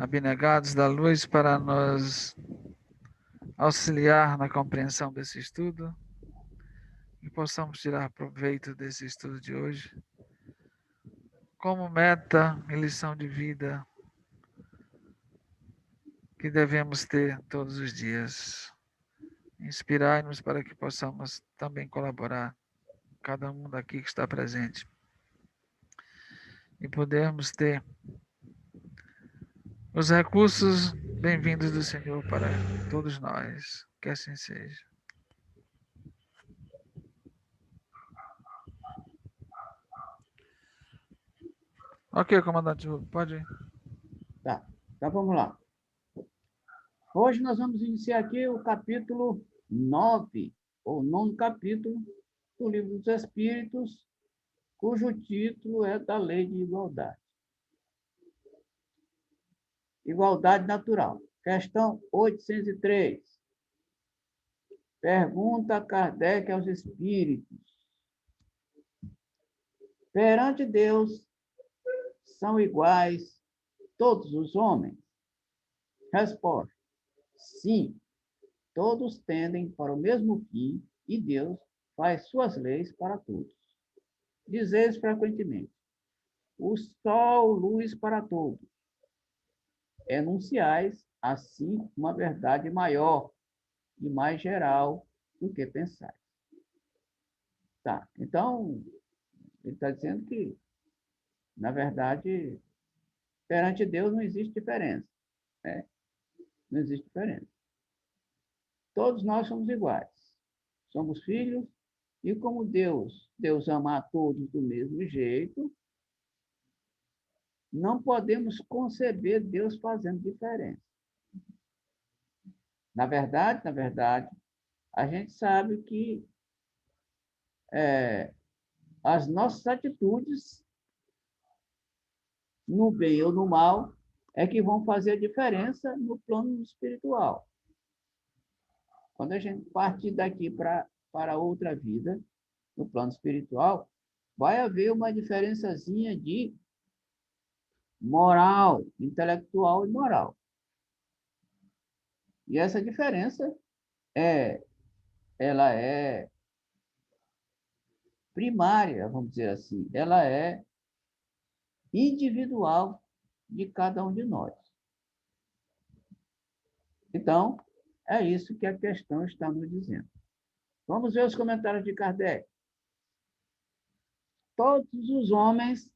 abnegados da luz para nos auxiliar na compreensão desse estudo e possamos tirar proveito desse estudo de hoje como meta e lição de vida que devemos ter todos os dias. Inspirai-nos para que possamos também colaborar, cada um daqui que está presente, e podermos ter os recursos bem-vindos do Senhor para todos nós. Que assim seja. Ok, comandante Hugo, pode ir. Tá, então vamos lá. Hoje nós vamos iniciar aqui o capítulo 9, ou 9º capítulo do Livro dos Espíritos, cujo título é da Lei de Igualdade. Igualdade natural. Questão 803. Pergunta Kardec aos espíritos. Perante Deus, são iguais todos os homens? Resposta: sim, todos tendem para o mesmo fim e Deus faz suas leis para todos. Dizeis frequentemente: o sol, luz para todos. Enunciais, assim, uma verdade maior e mais geral do que pensais. Tá, então, ele está dizendo que, na verdade, perante Deus não existe diferença. Né? Não existe diferença. Todos nós somos iguais. Somos filhos, e como Deus ama a todos do mesmo jeito, não podemos conceber Deus fazendo diferença. Na verdade, a gente sabe que as nossas atitudes, no bem ou no mal, é que vão fazer a diferença no plano espiritual. Quando a gente partir daqui para outra vida, no plano espiritual, vai haver uma diferençazinha de moral, intelectual e moral. E essa diferença ela é primária, vamos dizer assim, ela é individual de cada um de nós. Então, é isso que a questão está nos dizendo. Vamos ver os comentários de Kardec. Todos os homens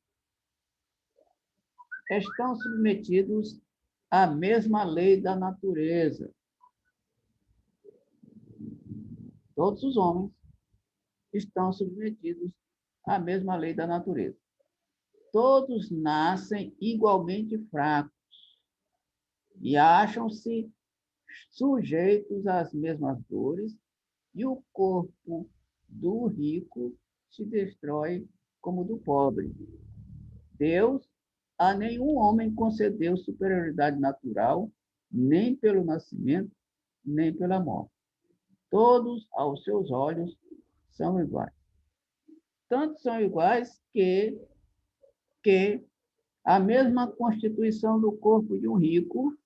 estão submetidos à mesma lei da natureza. Todos os homens estão submetidos à mesma lei da natureza. Todos nascem igualmente fracos e acham-se sujeitos às mesmas dores, e o corpo do rico se destrói como o do pobre. Deus a nenhum homem concedeu superioridade natural, nem pelo nascimento, nem pela morte. Todos, aos seus olhos, são iguais. Tanto são iguais que a mesma constituição do corpo de um rico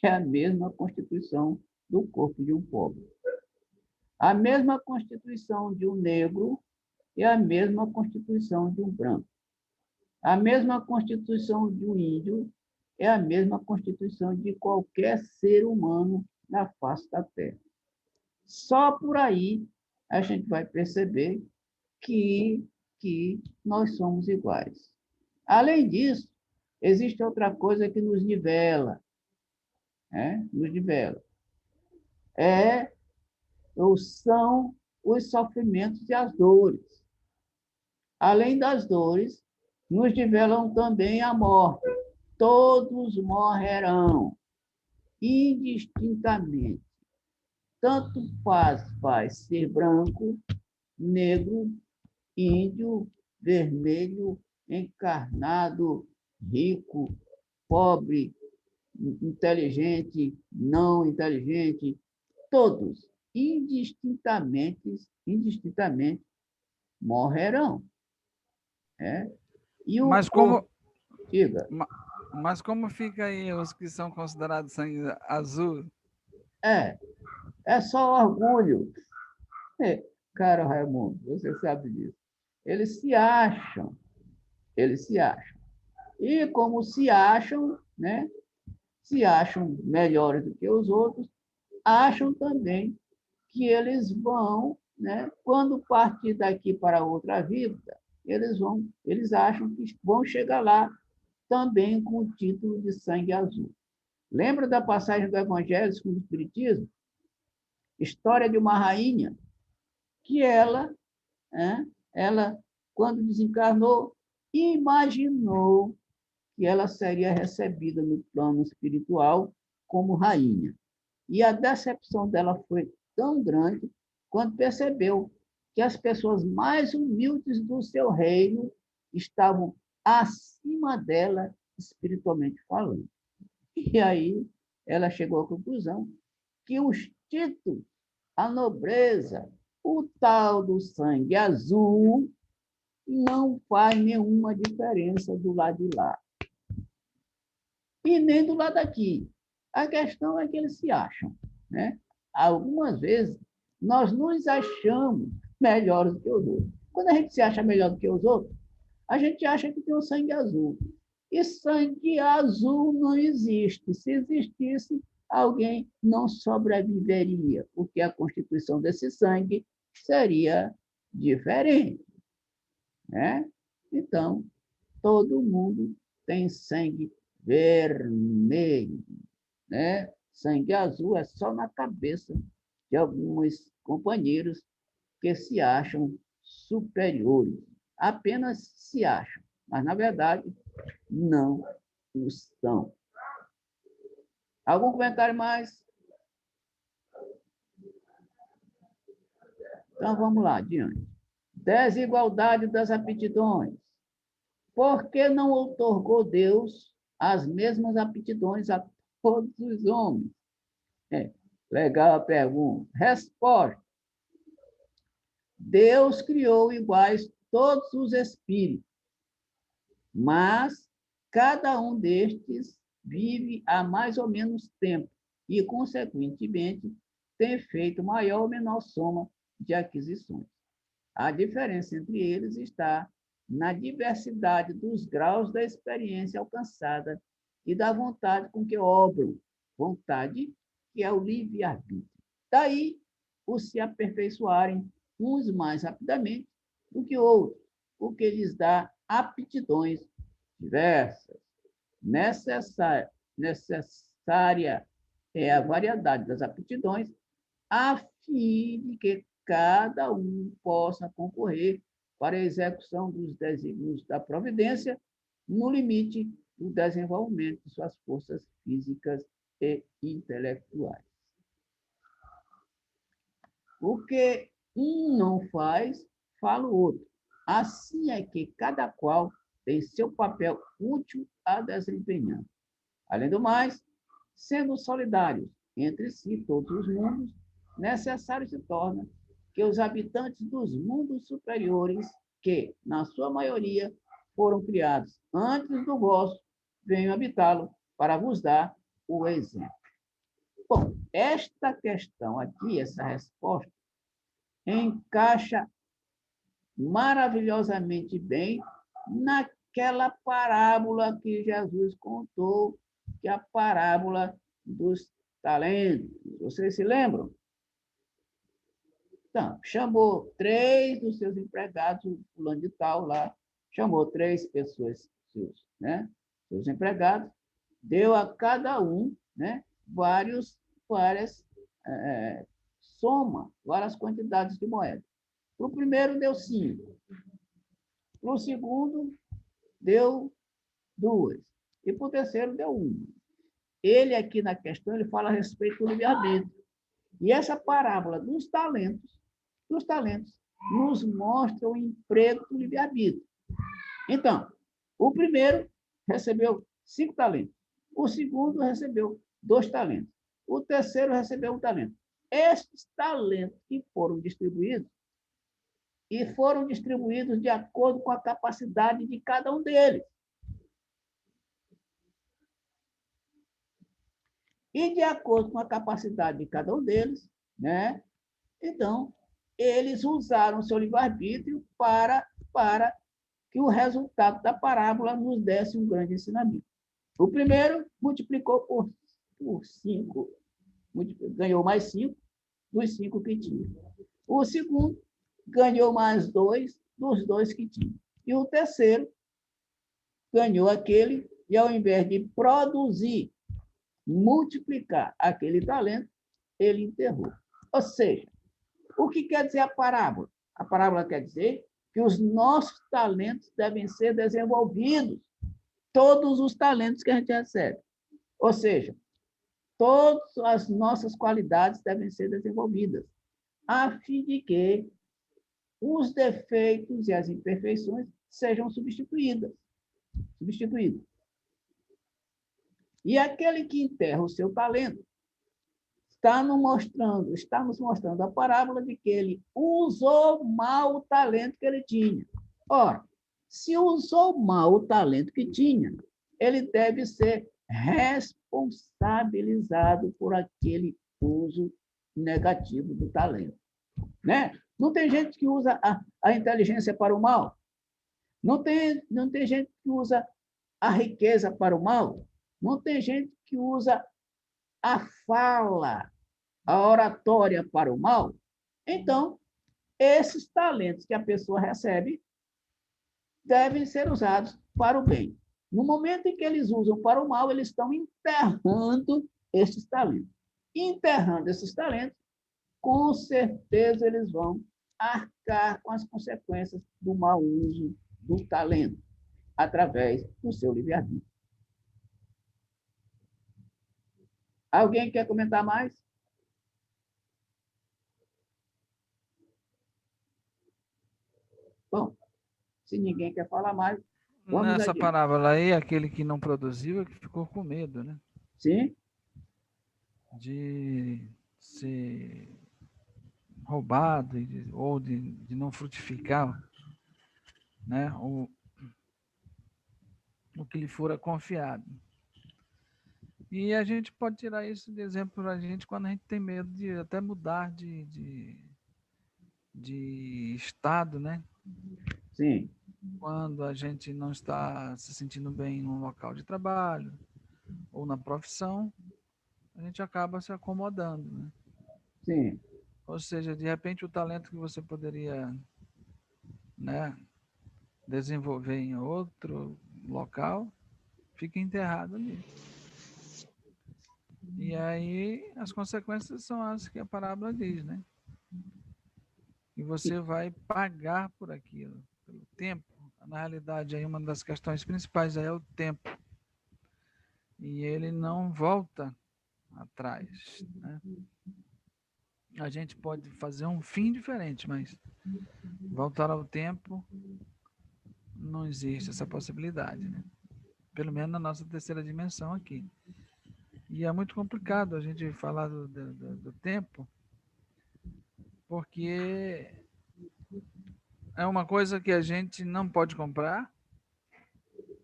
é a mesma constituição do corpo de um pobre. A mesma constituição de um negro é a mesma constituição de um branco. A mesma constituição de um índio é a mesma constituição de qualquer ser humano na face da Terra. Só por aí a gente vai perceber que nós somos iguais. Além disso, existe outra coisa que nos nivela. Nos nivela. São os sofrimentos e as dores. Além das dores, nos nivelam também a morte. Todos morrerão, indistintamente. Tanto faz ser branco, negro, índio, vermelho, encarnado, rico, pobre, inteligente, não inteligente, todos, indistintamente morrerão. E o Mas como... Diga. Mas como fica aí os que são considerados sangue azul? É, é só orgulho. É, cara, Raimundo, você sabe disso. Eles se acham, eles se acham. E como se acham, né? Se acham melhores do que os outros, acham também que eles vão, né? Quando partir daqui para outra vida, eles acham que vão chegar lá também com o título de sangue azul. Lembra da passagem do Evangelho segundo o Espiritismo? História de uma rainha que né, ela quando desencarnou, imaginou que ela seria recebida no plano espiritual como rainha. E a decepção dela foi tão grande quando percebeu que as pessoas mais humildes do seu reino estavam acima dela, espiritualmente falando. E aí ela chegou à conclusão que os títulos, a nobreza, o tal do sangue azul, não faz nenhuma diferença do lado de lá. E nem do lado daqui. A questão é que eles se acham. Né? Algumas vezes, nós nos achamos melhores do que os outros. Quando a gente se acha melhor do que os outros, a gente acha que tem o sangue azul. E sangue azul não existe. Se existisse, alguém não sobreviveria, porque a constituição desse sangue seria diferente. Né? Então, todo mundo tem sangue vermelho. Né? Sangue azul é só na cabeça de alguns companheiros que se acham superiores. Apenas se acham, mas, na verdade, não o são. Algum comentário mais? Então, vamos lá, adiante. Desigualdade das aptidões. Por que não outorgou Deus as mesmas aptidões a todos os homens? Legal a pergunta. Resposta. Deus criou iguais todos os espíritos, mas cada um destes vive há mais ou menos tempo e, consequentemente, tem feito maior ou menor soma de aquisições. A diferença entre eles está na diversidade dos graus da experiência alcançada e da vontade com que obram, vontade que é o livre-arbítrio. Daí, os se aperfeiçoarem uns mais rapidamente do que outros, o que lhes dá aptidões diversas. Necessária é a variedade das aptidões, a fim de que cada um possa concorrer para a execução dos desígnios da providência no limite do desenvolvimento de suas forças físicas e intelectuais. O que um não faz, fala o outro. Assim é que cada qual tem seu papel útil a desempenhar. Além do mais, sendo solidários entre si todos os mundos, necessário se torna que os habitantes dos mundos superiores, que, na sua maioria, foram criados antes do vosso, venham habitá-lo para vos dar o exemplo. Bom, esta questão aqui, essa resposta, encaixa maravilhosamente bem naquela parábola que Jesus contou, que é a parábola dos talentos. Vocês se lembram? Então, chamou 3 dos seus empregados, o fulano de tal lá, chamou 3 pessoas, seus empregados, deu a cada um, né, várias várias quantidades de moedas. Para o primeiro deu 5, para o segundo deu 2, e para o terceiro deu 1. Ele aqui na questão, ele fala a respeito do livre-arbítrio. E essa parábola dos talentos, nos mostra o emprego do livre-arbítrio. Então, o primeiro recebeu 5 talentos, o segundo recebeu 2 talentos, o terceiro recebeu 1 talento. Estes talentos que foram distribuídos, e foram distribuídos de acordo com a capacidade de cada um deles. E, de acordo com a capacidade de cada um deles, né? Então, eles usaram o seu livre-arbítrio para que o resultado da parábola nos desse um grande ensinamento. O primeiro multiplicou por 5, ganhou mais 5 dos 5 que tinha. O segundo ganhou mais 2 dos 2 que tinha. E o terceiro ganhou aquele, e ao invés de produzir, multiplicar aquele talento, ele enterrou. Ou seja, o que quer dizer a parábola? A parábola quer dizer que os nossos talentos devem ser desenvolvidos, todos os talentos que a gente recebe. Ou seja, todas as nossas qualidades devem ser desenvolvidas, a fim de que os defeitos e as imperfeições sejam substituídos. E aquele que enterra o seu talento está nos mostrando a parábola de que ele usou mal o talento que ele tinha. Ora, se usou mal o talento que tinha, ele deve ser responsabilizado por aquele uso negativo do talento. Né? Não tem gente que usa a inteligência para o mal. Não tem gente que usa a riqueza para o mal. Não tem gente que usa a fala, a oratória para o mal. Então, esses talentos que a pessoa recebe devem ser usados para o bem. No momento em que eles usam para o mal, eles estão enterrando esses talentos. Enterrando esses talentos, com certeza eles vão arcar com as consequências do mau uso do talento, através do seu livre-arbítrio. Alguém quer comentar mais? Bom, se ninguém quer falar mais, vamos Nessa adiante. parábola aí, aquele que não produziu é que ficou com medo, né? Sim? De ser roubado ou de não frutificar, né? O que lhe fora confiado. E a gente pode tirar isso de exemplo para a gente quando a gente tem medo de até mudar de estado, né? Sim. Quando a gente não está se sentindo bem no local de trabalho ou na profissão, a gente acaba se acomodando, né? Sim. Ou seja, de repente o talento que você poderia, né, desenvolver em outro local fica enterrado ali. E aí as consequências são as que a parábola diz, né? E você vai pagar por aquilo, pelo tempo. Na realidade, aí uma das questões principais é o tempo. E ele não volta atrás, né? A gente pode fazer um fim diferente, mas voltar ao tempo não existe essa possibilidade, né? Pelo menos na nossa terceira dimensão aqui. E é muito complicado a gente falar do tempo, porque é uma coisa que a gente não pode comprar,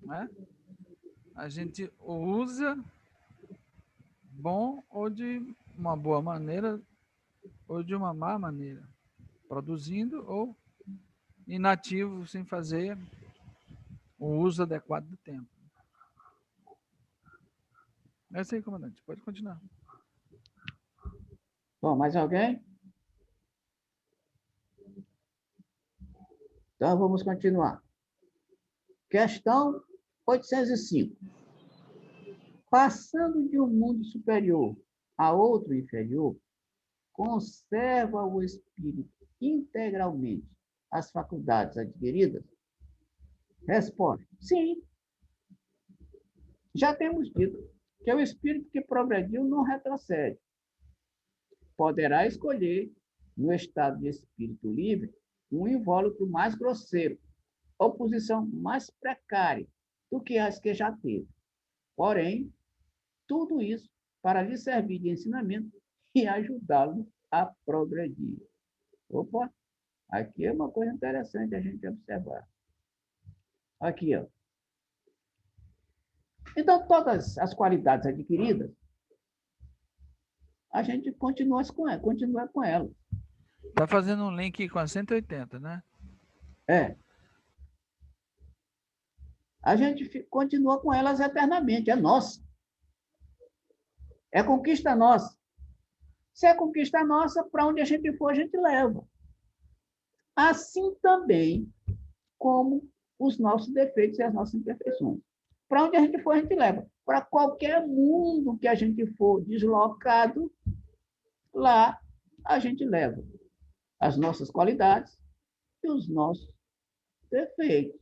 né? A gente usa bom ou de uma boa maneira ou de uma má maneira, produzindo ou inativo sem fazer o uso adequado do tempo. É isso aí, comandante. Pode continuar. Bom, mais alguém? Então, vamos continuar. Questão 805. Passando de um mundo superior a outro inferior, conserva o espírito integralmente as faculdades adquiridas? Resposta: sim. Já temos dito que o espírito que progrediu não retrocede. Poderá escolher, no estado de espírito livre, um invólucro mais grosseiro, ou posição mais precária do que as que já teve. Porém, tudo isso para lhe servir de ensinamento e ajudá-lo a progredir. Opa, aqui é uma coisa interessante a gente observar. Aqui, ó. Então, todas as qualidades adquiridas a gente continua com ela. Está fazendo um link com a 180, né? É. A gente continua com elas eternamente, é nossa. É conquista nossa. Se é conquista nossa, para onde a gente for, a gente leva. Assim também como os nossos defeitos e as nossas imperfeições. Para onde a gente for, a gente leva. Para qualquer mundo que a gente for deslocado, lá a gente leva as nossas qualidades e os nossos defeitos.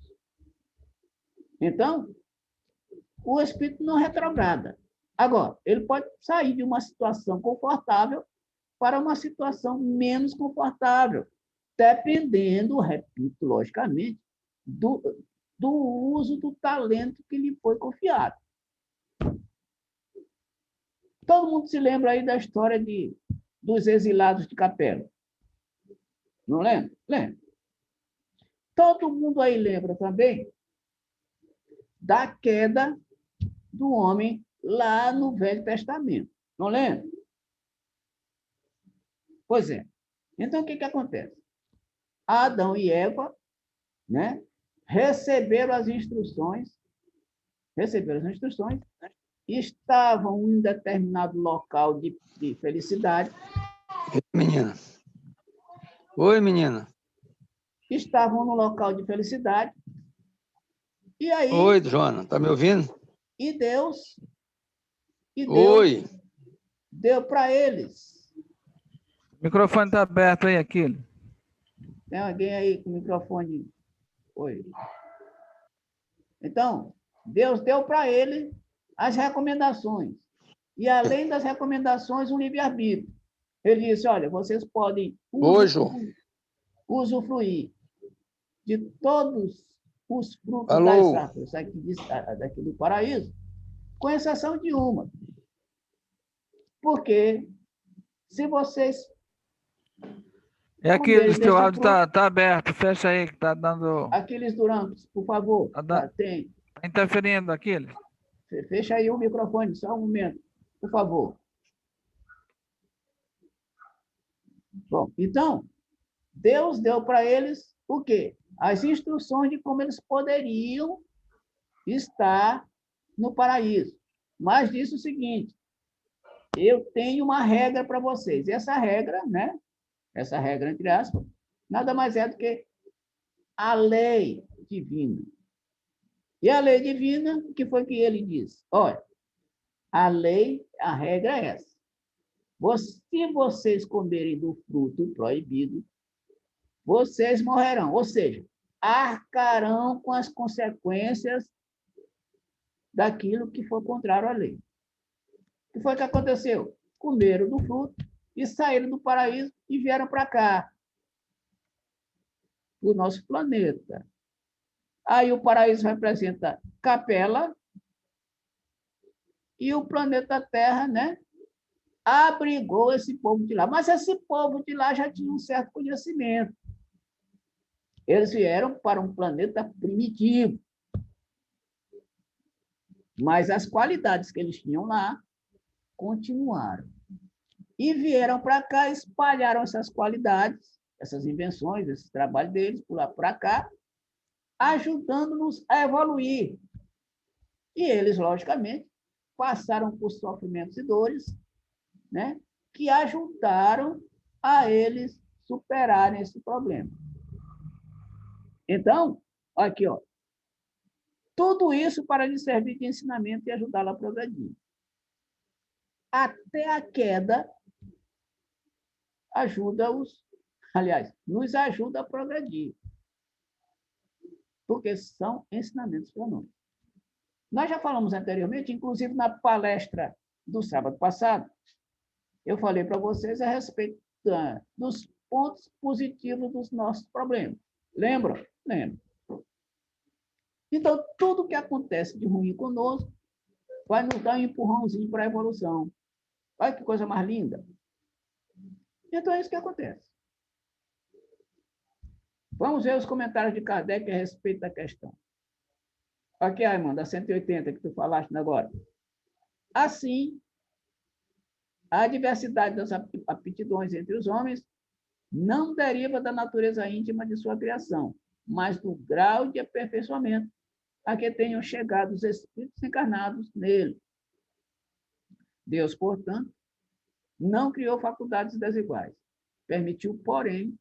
Então, o espírito não retrograda. Agora, ele pode sair de uma situação confortável para uma situação menos confortável, dependendo, repito, logicamente, do uso do talento que lhe foi confiado. Todo mundo se lembra aí da história dos exilados de Capela. Não lembra? Lembra. Todo mundo aí lembra também da queda do homem lá no Velho Testamento. Não lembra? Pois é. Então, o que acontece? Adão e Eva, né, receberam as instruções, estavam em um determinado local de felicidade. Menina. Oi, menina. Estavam no local de felicidade. E aí... Oi, Joana, tá me ouvindo? E Deus Oi. Deu para eles. O microfone está aberto aí, Aquilo. Tem alguém aí com o microfone? Oi. Então, Deus deu para ele as recomendações. E, além das recomendações, um livre-arbítrio. Ele disse, olha, vocês podem usufruir de todos os frutos das árvores daqui do paraíso, com exceção de uma. Porque se vocês... É Aquiles, teu áudio está aberto. Fecha aí que está dando... Aquiles Durante, por favor. Tem. Está interferindo, Aquiles. Fecha aí o microfone, só um momento, por favor. Bom, então, Deus deu para eles o quê? As instruções de como eles poderiam estar no paraíso. Mas disse o seguinte, eu tenho uma regra para vocês. E essa regra, né? Essa regra, entre aspas, nada mais é do que a lei divina. E a lei divina, o que foi que ele disse? Olha, a regra é essa. Se vocês comerem do fruto proibido, vocês morrerão. Ou seja, arcarão com as consequências daquilo que for contrário à lei. O que foi que aconteceu? Comeram do fruto e saíram do paraíso e vieram para cá, o nosso planeta. Aí o paraíso representa Capela e o planeta Terra, né, abrigou esse povo de lá. Mas esse povo de lá já tinha um certo conhecimento. Eles vieram para um planeta primitivo. Mas as qualidades que eles tinham lá continuaram. E vieram para cá, espalharam essas qualidades, essas invenções, esse trabalho deles, por lá para cá, ajudando-nos a evoluir. E eles, logicamente, passaram por sofrimentos e dores, né, que ajudaram a eles superarem esse problema. Então, aqui, ó, tudo isso para lhe servir de ensinamento e ajudá-lo a progredir. Até a queda nos ajuda a progredir. Porque são ensinamentos para nós. Nós já falamos anteriormente, inclusive na palestra do sábado passado, eu falei para vocês a respeito dos pontos positivos dos nossos problemas. Lembram? Lembro. Então, tudo que acontece de ruim conosco vai nos dar um empurrãozinho para a evolução. Olha que coisa mais linda. Então, é isso que acontece. Vamos ver os comentários de Kardec a respeito da questão. Aqui, irmã, da 180 que tu falaste agora. Assim, A diversidade das aptidões entre os homens não deriva da natureza íntima de sua criação, mas do grau de aperfeiçoamento a que tenham chegado os espíritos encarnados nele. Deus, portanto, não criou faculdades desiguais. Permitiu, porém,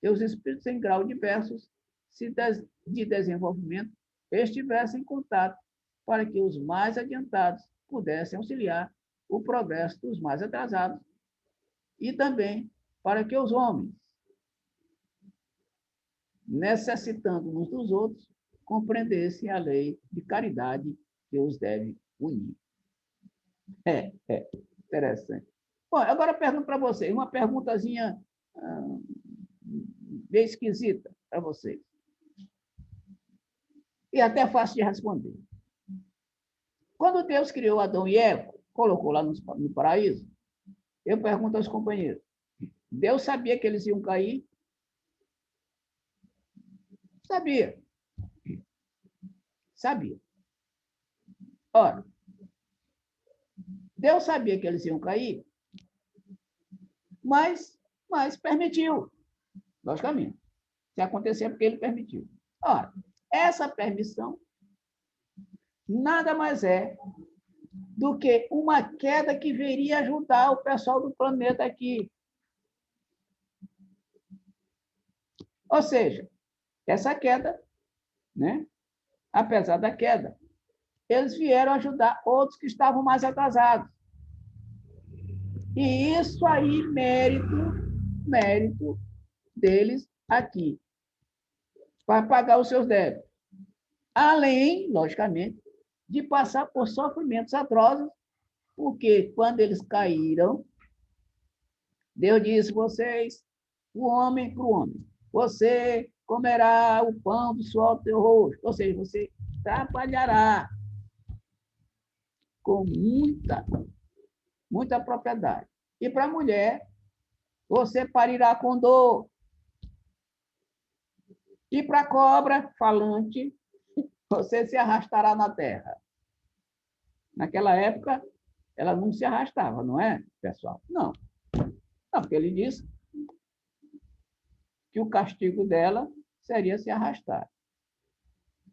que os espíritos em grau diversos de desenvolvimento estivessem em contato para que os mais adiantados pudessem auxiliar o progresso dos mais atrasados e também para que os homens, necessitando uns dos outros, compreendessem a lei de caridade que os deve unir. Interessante. Bom, agora eu pergunto para vocês, uma perguntazinha bem esquisita para vocês. E até fácil de responder. Quando Deus criou Adão e Eva, colocou lá no paraíso, eu pergunto aos companheiros, Deus sabia que eles iam cair? Sabia. Sabia. Ora, Deus sabia que eles iam cair, mas permitiu, logicamente. Se acontecer, é porque ele permitiu. Ora, essa permissão nada mais é do que uma queda que viria ajudar o pessoal do planeta aqui. Ou seja, essa queda, né? Apesar da queda, eles vieram ajudar outros que estavam mais atrasados. E isso aí, mérito deles aqui, para pagar os seus débitos. Além, logicamente, de passar por sofrimentos atrozes, porque quando eles caíram, Deus disse, vocês, o homem para o homem, você comerá o pão do suor do teu rosto, ou seja, você trabalhará com muita propriedade. E para a mulher, você parirá com dor. E para a cobra falante, você se arrastará na terra. Naquela época, ela não se arrastava, não é, pessoal? Não. Não, porque ele disse que o castigo dela seria se arrastar.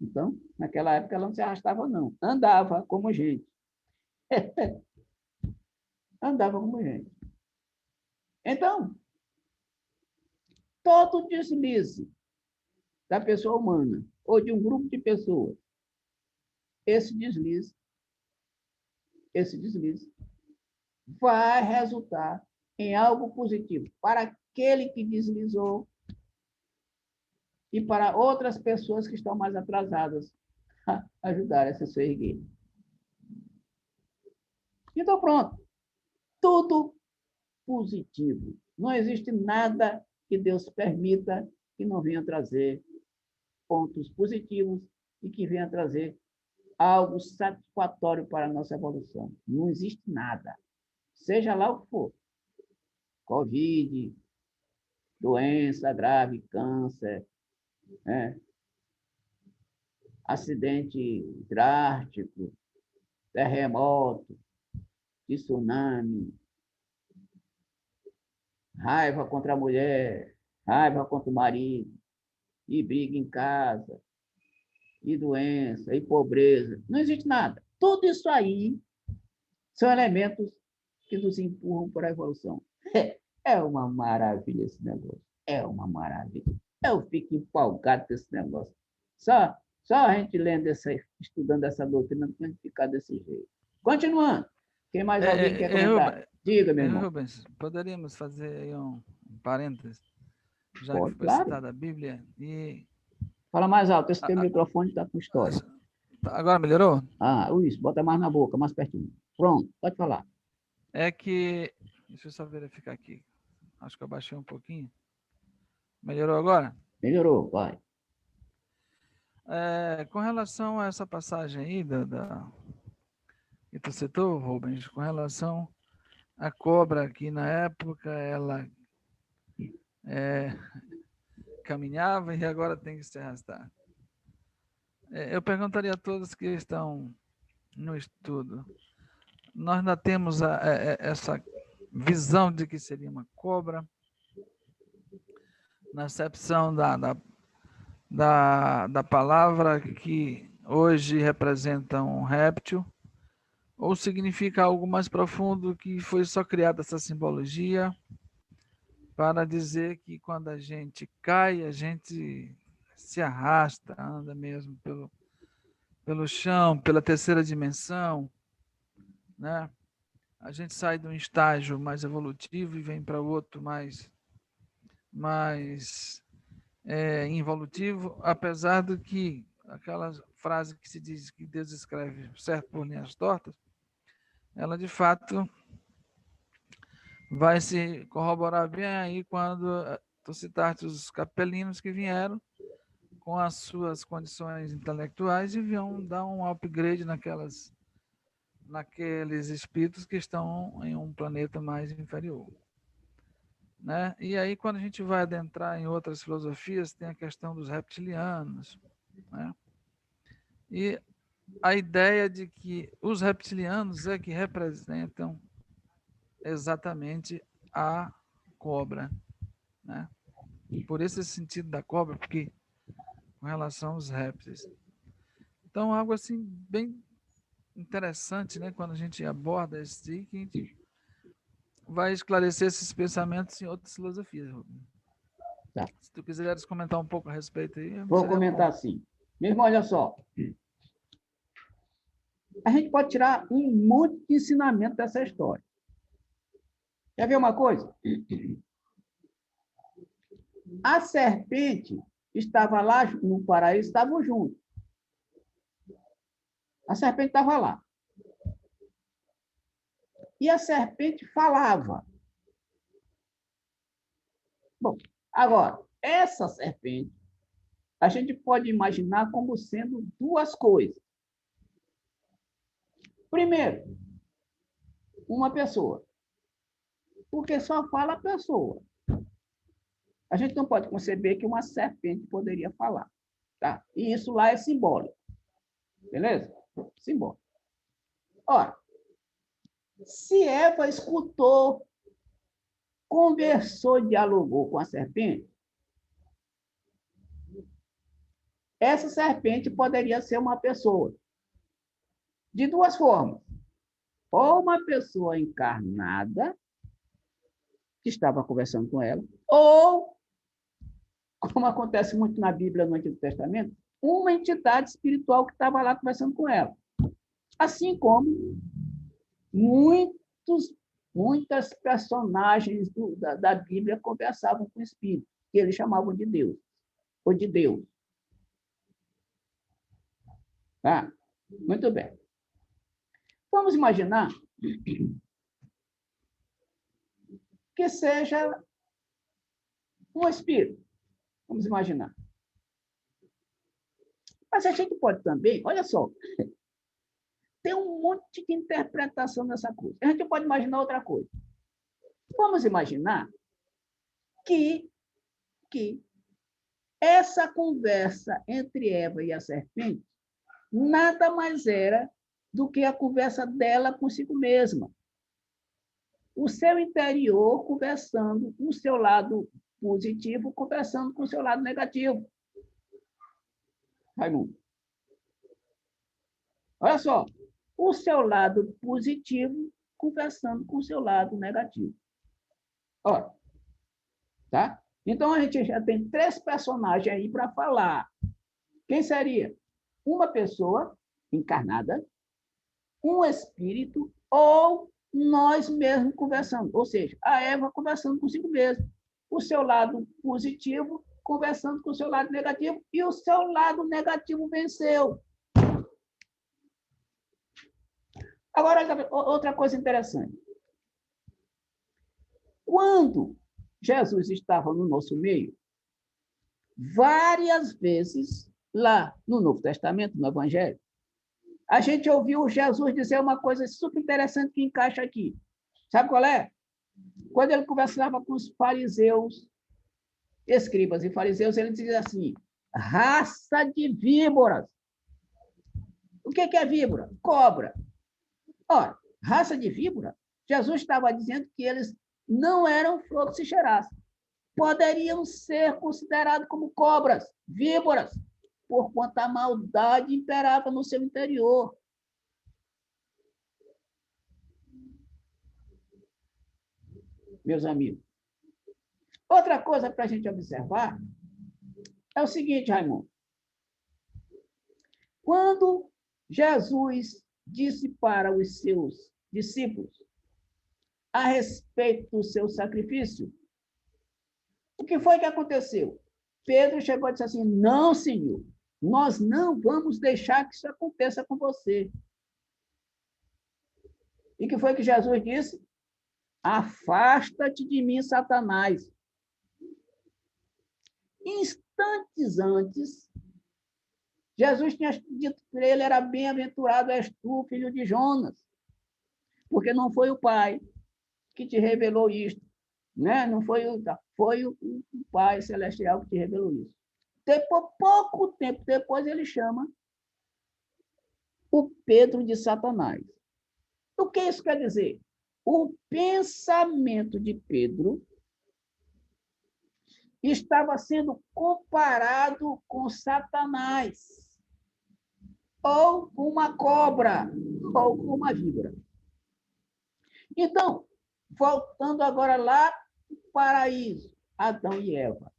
Então, naquela época, ela não se arrastava, não. Andava como gente. Andava como gente. Então, todo deslize da pessoa humana ou de um grupo de pessoas, esse deslize vai resultar em algo positivo para aquele que deslizou e para outras pessoas que estão mais atrasadas a ajudar essa se erguer. Então, pronto. Tudo positivo. Não existe nada que Deus permita que não venha trazer pontos positivos e que venha trazer algo satisfatório para a nossa evolução. Não existe nada. Seja lá o que for. Covid, doença grave, câncer, né? Acidente drástico, terremoto, tsunami, raiva contra a mulher, raiva contra o marido, e briga em casa, e doença, e pobreza. Não existe nada. Tudo isso aí são elementos que nos empurram para a evolução. É uma maravilha esse negócio. É uma maravilha. Eu fico empolgado com esse negócio. Só a gente estudando essa doutrina para ficar desse jeito. Continuando. Quem mais alguém quer comentar? Diga, meu irmão. Rubens, poderíamos fazer aí um parênteses, já Pode, que foi claro. citada a Bíblia. E... Fala mais alto, esse teu microfone está com história. Agora melhorou? Isso, bota mais na boca, mais pertinho. Pronto, pode falar. É que, deixa eu só verificar aqui, acho que eu baixei um pouquinho. Melhorou agora? Melhorou, vai. Com relação a essa passagem aí que tu citou, Rubens, com relação à cobra, que na época ela caminhava e agora tem que se arrastar. Eu perguntaria a todos que estão no estudo, nós ainda temos visão de que seria uma cobra, na acepção da palavra que hoje representa um réptil, ou significa algo mais profundo que foi só criada essa simbologia para dizer que quando a gente cai, a gente se arrasta, anda mesmo pelo chão, pela terceira dimensão, né? A gente sai de um estágio mais evolutivo e vem para outro mais involutivo, apesar do que aquela frase que se diz que Deus escreve certo por linhas tortas, ela de fato vai se corroborar bem aí quando tu citaste os capelinos que vieram com as suas condições intelectuais e vão dar um upgrade naqueles espíritos que estão em um planeta mais inferior. Né? E aí, quando a gente vai adentrar em outras filosofias, tem a questão dos reptilianos, né? E a ideia de que os reptilianos é que representam exatamente a cobra, né? Por esse sentido da cobra, porque com relação aos répteis. Então, algo assim bem interessante, né? Quando a gente aborda esse, que a gente vai esclarecer esses pensamentos em outras filosofias. Tá. Se tu quiseres comentar um pouco a respeito aí, Vou comentar assim. Mesmo, olha só. A gente pode tirar um monte de ensinamento dessa história. Quer ver uma coisa? A serpente estava lá no paraíso, estavam juntos. A serpente estava lá. E a serpente falava. Bom, agora, essa serpente, a gente pode imaginar como sendo duas coisas. Primeiro, uma pessoa. Porque só fala a pessoa. A gente não pode conceber que uma serpente poderia falar. Tá? E isso lá é simbólico. Beleza? Simbólico. Ora, se Eva escutou, conversou, dialogou com a serpente, essa serpente poderia ser uma pessoa. De duas formas. Ou uma pessoa encarnada, que estava conversando com ela, ou, como acontece muito na Bíblia, no Antigo Testamento, uma entidade espiritual que estava lá conversando com ela. Assim como muitas personagens da Bíblia conversavam com o Espírito, que eles chamavam de Deus, ou de Deus. Tá? Muito bem. Vamos imaginar que seja um espírito. Vamos imaginar. Mas a gente pode também, olha só, tem um monte de interpretação nessa coisa. A gente pode imaginar outra coisa. Vamos imaginar que essa conversa entre Eva e a serpente nada mais era do que a conversa dela consigo mesma. O seu interior conversando com o seu lado positivo, conversando com o seu lado negativo. Raimundo. Olha só. O seu lado positivo conversando com o seu lado negativo. Olha. Tá? Então, a gente já tem 3 personagens aí para falar. Quem seria? Uma pessoa encarnada, um espírito ou nós mesmos conversando. Ou seja, a Eva conversando consigo mesma. O seu lado positivo conversando com o seu lado negativo e o seu lado negativo venceu. Agora, outra coisa interessante. Quando Jesus estava no nosso meio, várias vezes, lá no Novo Testamento, no Evangelho, a gente ouviu Jesus dizer uma coisa super interessante que encaixa aqui. Sabe qual é? Quando ele conversava com os fariseus, escribas e fariseus, ele dizia assim, raça de víboras. O que é víbora? Cobra. Ora, raça de víbora Jesus estava dizendo que eles não eram flor que se cheirasse. Poderiam ser considerados como cobras, víboras, porquanto a maldade imperava no seu interior. Meus amigos. Outra coisa para a gente observar é o seguinte, Raimundo. Quando Jesus disse para os seus discípulos a respeito do seu sacrifício, o que foi que aconteceu? Pedro chegou e disse assim, não, Senhor, nós não vamos deixar que isso aconteça com você. E o que foi que Jesus disse? Afasta-te de mim, Satanás. Instantes antes, Jesus tinha dito para ele, era bem-aventurado és tu, filho de Jonas, porque não foi o Pai que te revelou isto, né? Não foi o Pai Celestial que te revelou isso. Depois, pouco tempo depois, ele chama o Pedro de Satanás. O que isso quer dizer? O pensamento de Pedro estava sendo comparado com Satanás, ou com uma cobra, ou com uma víbora. Então, voltando agora lá para o paraíso, Adão e Eva.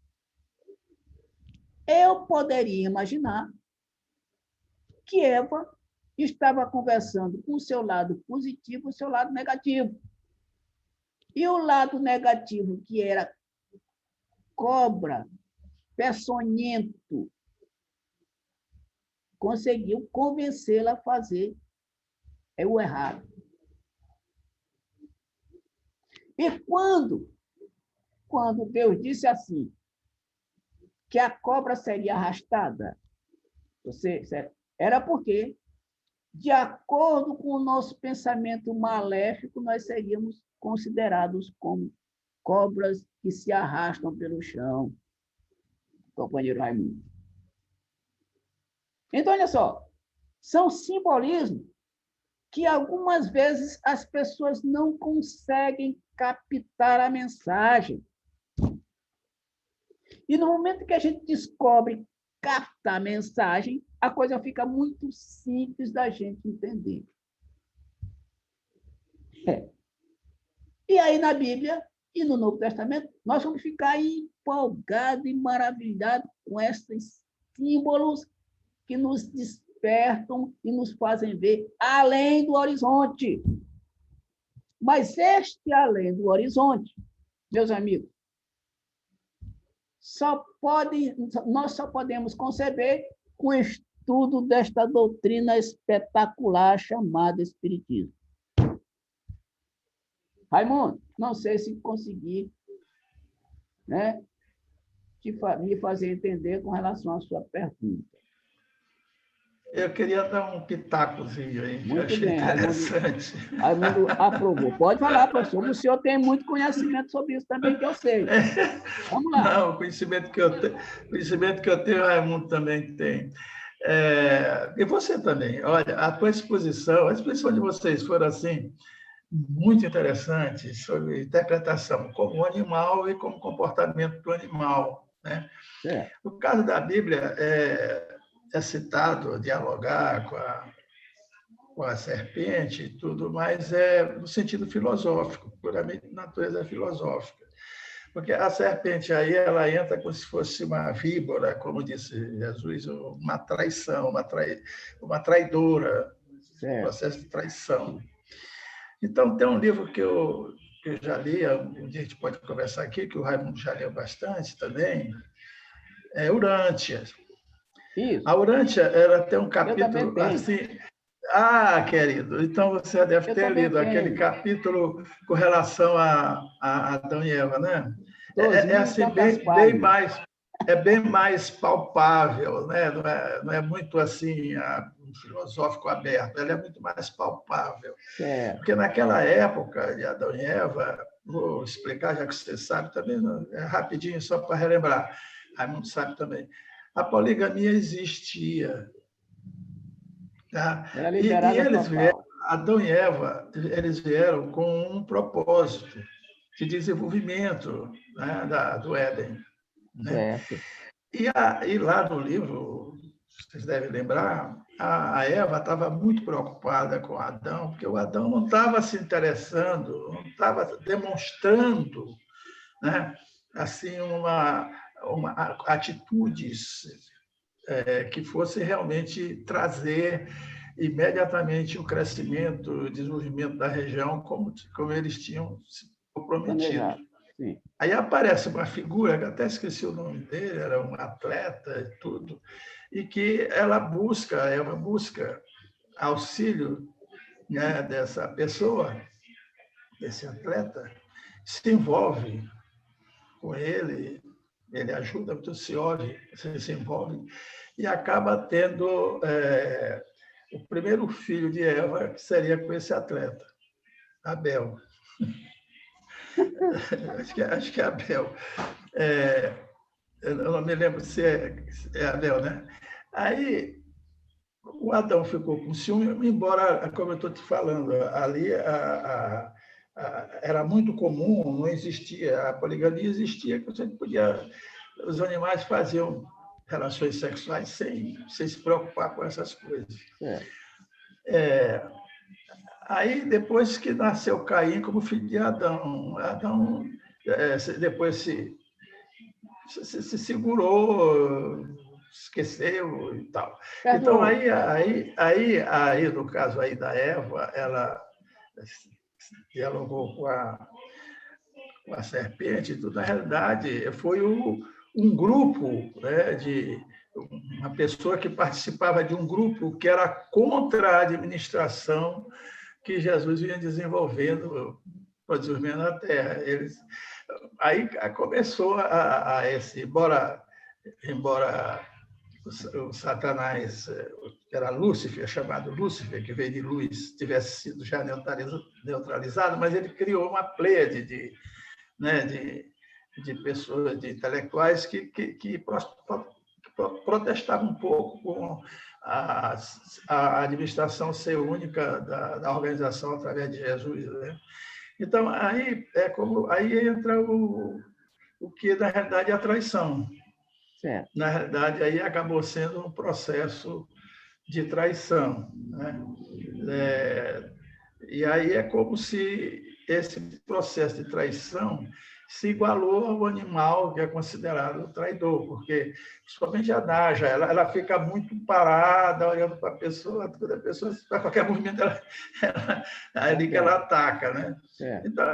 Eu poderia imaginar que Eva estava conversando com o seu lado positivo e o seu lado negativo. E o lado negativo, que era cobra, peçonhento, conseguiu convencê-la a fazer o errado. E quando Deus disse assim, que a cobra seria arrastada, era porque, de acordo com o nosso pensamento maléfico, nós seríamos considerados como cobras que se arrastam pelo chão, companheiro Raimundo. Então, olha só, são simbolismos que algumas vezes as pessoas não conseguem captar a mensagem. E no momento que a gente descobre captar a mensagem, a coisa fica muito simples da gente entender. E aí, na Bíblia e no Novo Testamento, nós vamos ficar empolgados e maravilhados com esses símbolos que nos despertam e nos fazem ver além do horizonte. Mas este além do horizonte, meus amigos, nós só podemos conceber com o estudo desta doutrina espetacular chamada Espiritismo. Raimundo, não sei se consegui, né, me fazer entender com relação à sua pergunta. Eu queria dar um pitacozinho aí, que eu Muito achei bem, interessante. Raimundo aprovou. Pode falar, professor. O senhor tem muito conhecimento sobre isso também, que eu sei. Vamos lá. Não, o conhecimento que eu tenho, o Raimundo também tem. E você também. Olha, a exposição de vocês foram assim, muito interessante sobre interpretação como animal e como comportamento do animal, né? O caso da Bíblia é citado dialogar com a serpente e tudo, mas no sentido filosófico, puramente natureza filosófica. Porque a serpente aí, ela entra como se fosse uma víbora, como disse Jesus, uma traição, uma traidora, um processo de traição. Então, tem um livro que eu já li, um dia a gente pode conversar aqui, que o Raimundo já leu bastante também, é Urântia. Isso. A Urântia, ela tem um capítulo assim... Ah, querido, então você deve ter lido aquele capítulo com relação a Adão e Eva, né? É assim, bem mais palpável, né? Não é muito assim filosófico aberto, ela é muito mais palpável. Porque naquela época de Adão e Eva, vou explicar, já que você sabe também, rapidinho, só para relembrar, Raimundo sabe também, a poligamia existia. Tá? Era liberada total. Adão e Eva, eles vieram com um propósito de desenvolvimento, né, do Éden. Né? Certo. E lá no livro, vocês devem lembrar, a Eva estava muito preocupada com Adão, porque o Adão não estava se interessando, não estava demonstrando, né, assim, uma atitudes que fosse realmente trazer imediatamente o crescimento, o desenvolvimento da região, como eles tinham se comprometido. Sim. Aí aparece uma figura, que até esqueci o nome dele, era um atleta e tudo, e que ela busca auxílio, né, dessa pessoa, desse atleta, se envolve com ele ajuda, muito se envolve, e acaba tendo o primeiro filho de Eva, que seria com esse atleta, Abel. acho que é Abel. Eu não me lembro se é Abel, né? Aí o Adão ficou com ciúme, embora, como eu estou te falando, ali era muito comum, não existia, a poligamia existia, que você podia, os animais faziam relações sexuais sem se preocupar com essas coisas. Aí, depois que nasceu Caim como filho de Adão, Adão depois se segurou, esqueceu e tal. Então, aí, no caso aí da Eva, ela dialogou com a serpente, e tudo. Na realidade, foi um grupo, né, de uma pessoa que participava de um grupo que era contra a administração que Jesus vinha desenvolvendo para o desenvolvimento da Terra. Aí começou esse, embora o Satanás, que era Lúcifer, chamado Lúcifer, que veio de luz, tivesse sido já neutralizado, mas ele criou uma pleiade de pessoas, de intelectuais que protestavam um pouco com a administração ser única da organização através de Jesus, né? Então, aí entra o que, na realidade, é a traição. Certo. Na realidade, aí acabou sendo um processo de traição, né? E aí é como se esse processo de traição se igualou ao animal que é considerado traidor, porque, principalmente a Naja, ela fica muito parada, olhando para a pessoa, toda a pessoa, para qualquer movimento, é ali que ela ataca, né? Então,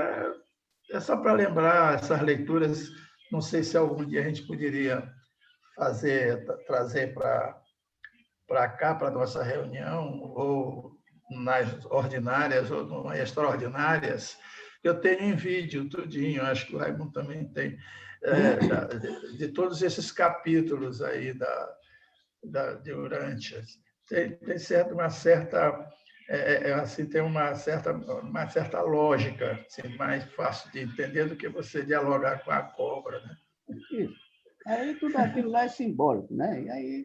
é só para lembrar essas leituras, não sei se algum dia a gente poderia trazer para cá, para a nossa reunião, ou nas ordinárias ou nas extraordinárias. Eu tenho em vídeo tudinho, acho que o Raimundo também tem, de todos esses capítulos aí de Urântia. Tem uma certa assim, tem uma certa lógica, assim, mais fácil de entender do que você dialogar com a cobra, né? Isso. Aí tudo aquilo lá é simbólico, né? E aí,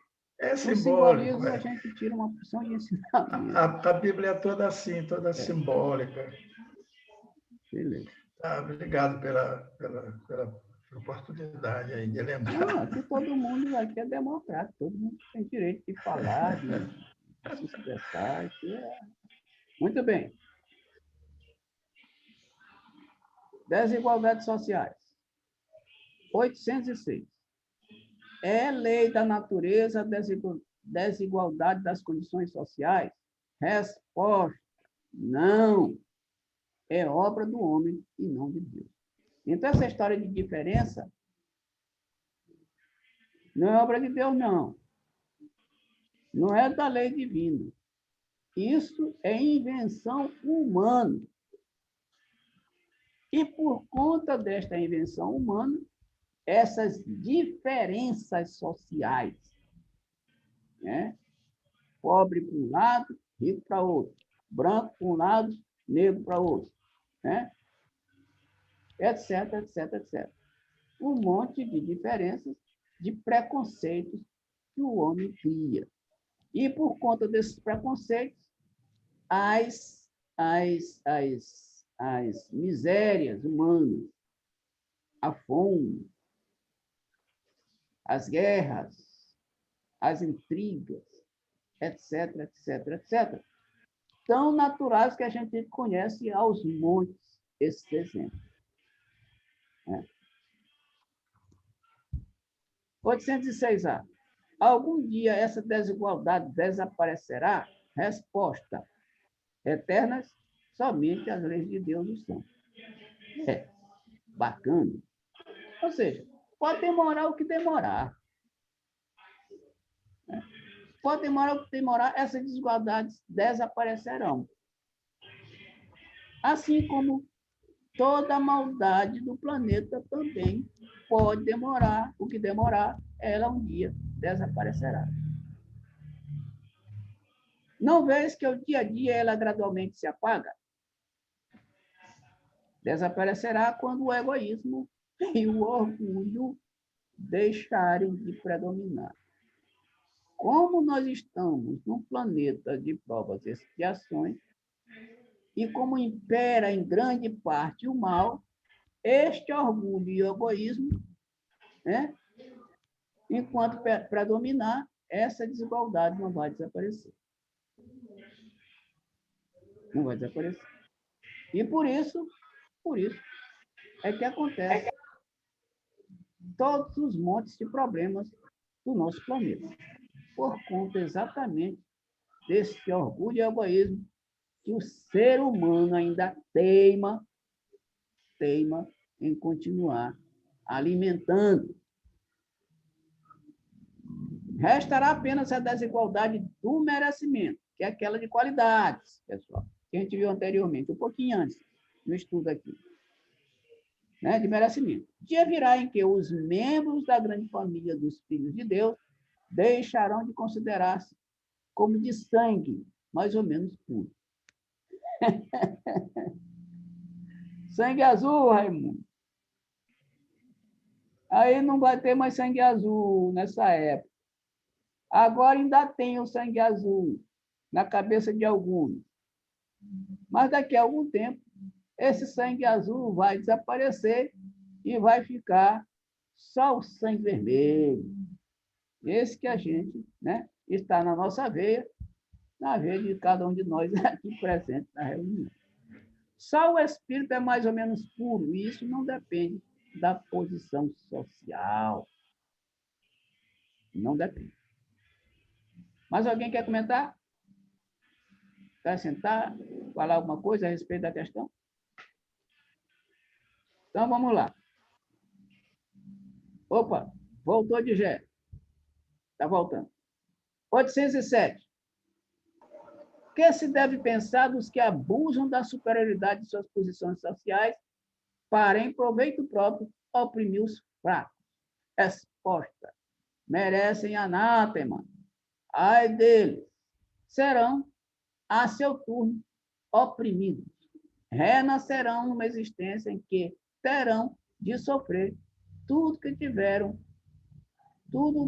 simbólico. Simbolismo, a gente tira uma porção de ensinamento. A Bíblia é toda assim, toda simbólica. Beleza. Obrigado pela oportunidade aí de lembrar. Não, aqui todo mundo aqui é democrático, todo mundo tem direito de falar, de se expressar. Muito bem. Desigualdades sociais. 806. É lei da natureza a desigualdade das condições sociais? Resposta: não. É obra do homem e não de Deus. Então, essa história de diferença não é obra de Deus, não. Não é da lei divina. Isso é invenção humana. E por conta desta invenção humana, essas diferenças sociais, né? Pobre para um lado, rico para outro. Branco para um lado, negro para outro. Né? Etc, etc, etc. Um monte de diferenças, de preconceitos que o homem cria. E por conta desses preconceitos, as as misérias humanas, a fome, as guerras, as intrigas, etc, etc, etc. Tão naturais que a gente conhece aos montes esses exemplos. 806A. Algum dia essa desigualdade desaparecerá? Resposta. Eternas, somente as leis de Deus o são. Bacana. Ou seja, pode demorar o que demorar. Pode demorar o que demorar, essas desigualdades desaparecerão. Assim como toda a maldade do planeta também pode demorar o que demorar, ela um dia desaparecerá. Não vês que o dia a dia ela gradualmente se apaga? Desaparecerá quando o egoísmo e o orgulho deixarem de predominar. Como nós estamos num planeta de provas e expiações, e como impera em grande parte o mal, este orgulho e o egoísmo, né? Enquanto predominar, essa desigualdade não vai desaparecer. Não vai desaparecer. E por isso é que acontece todos os montes de problemas do nosso planeta. Por conta exatamente desse orgulho e egoísmo que o ser humano ainda teima em continuar alimentando. Restará apenas a desigualdade do merecimento, que é aquela de qualidades, pessoal, que a gente viu anteriormente, um pouquinho antes, no estudo aqui, né, de merecimento. Dia virá em que os membros da grande família dos filhos de Deus deixarão de considerar-se como de sangue mais ou menos puro. Sangue azul, Raimundo. Aí não vai ter mais sangue azul nessa época. Agora ainda tem o sangue azul na cabeça de alguns. Mas daqui a algum tempo, esse sangue azul vai desaparecer e vai ficar só o sangue vermelho. Esse que a gente, né, está na nossa veia, na veia de cada um de nós aqui presente na reunião. Só o espírito é mais ou menos puro, e isso não depende da posição social. Não depende. Mas alguém quer comentar? Quer sentar? Falar alguma coisa a respeito da questão? Então, vamos lá. Opa, voltou de Gé. Está voltando. 807. O que se deve pensar dos que abusam da superioridade de suas posições sociais para, em proveito próprio, oprimir os fracos? Resposta. Merecem anátema. Ai deles. Serão, a seu turno, oprimidos. Renascerão numa existência em que terão de sofrer tudo o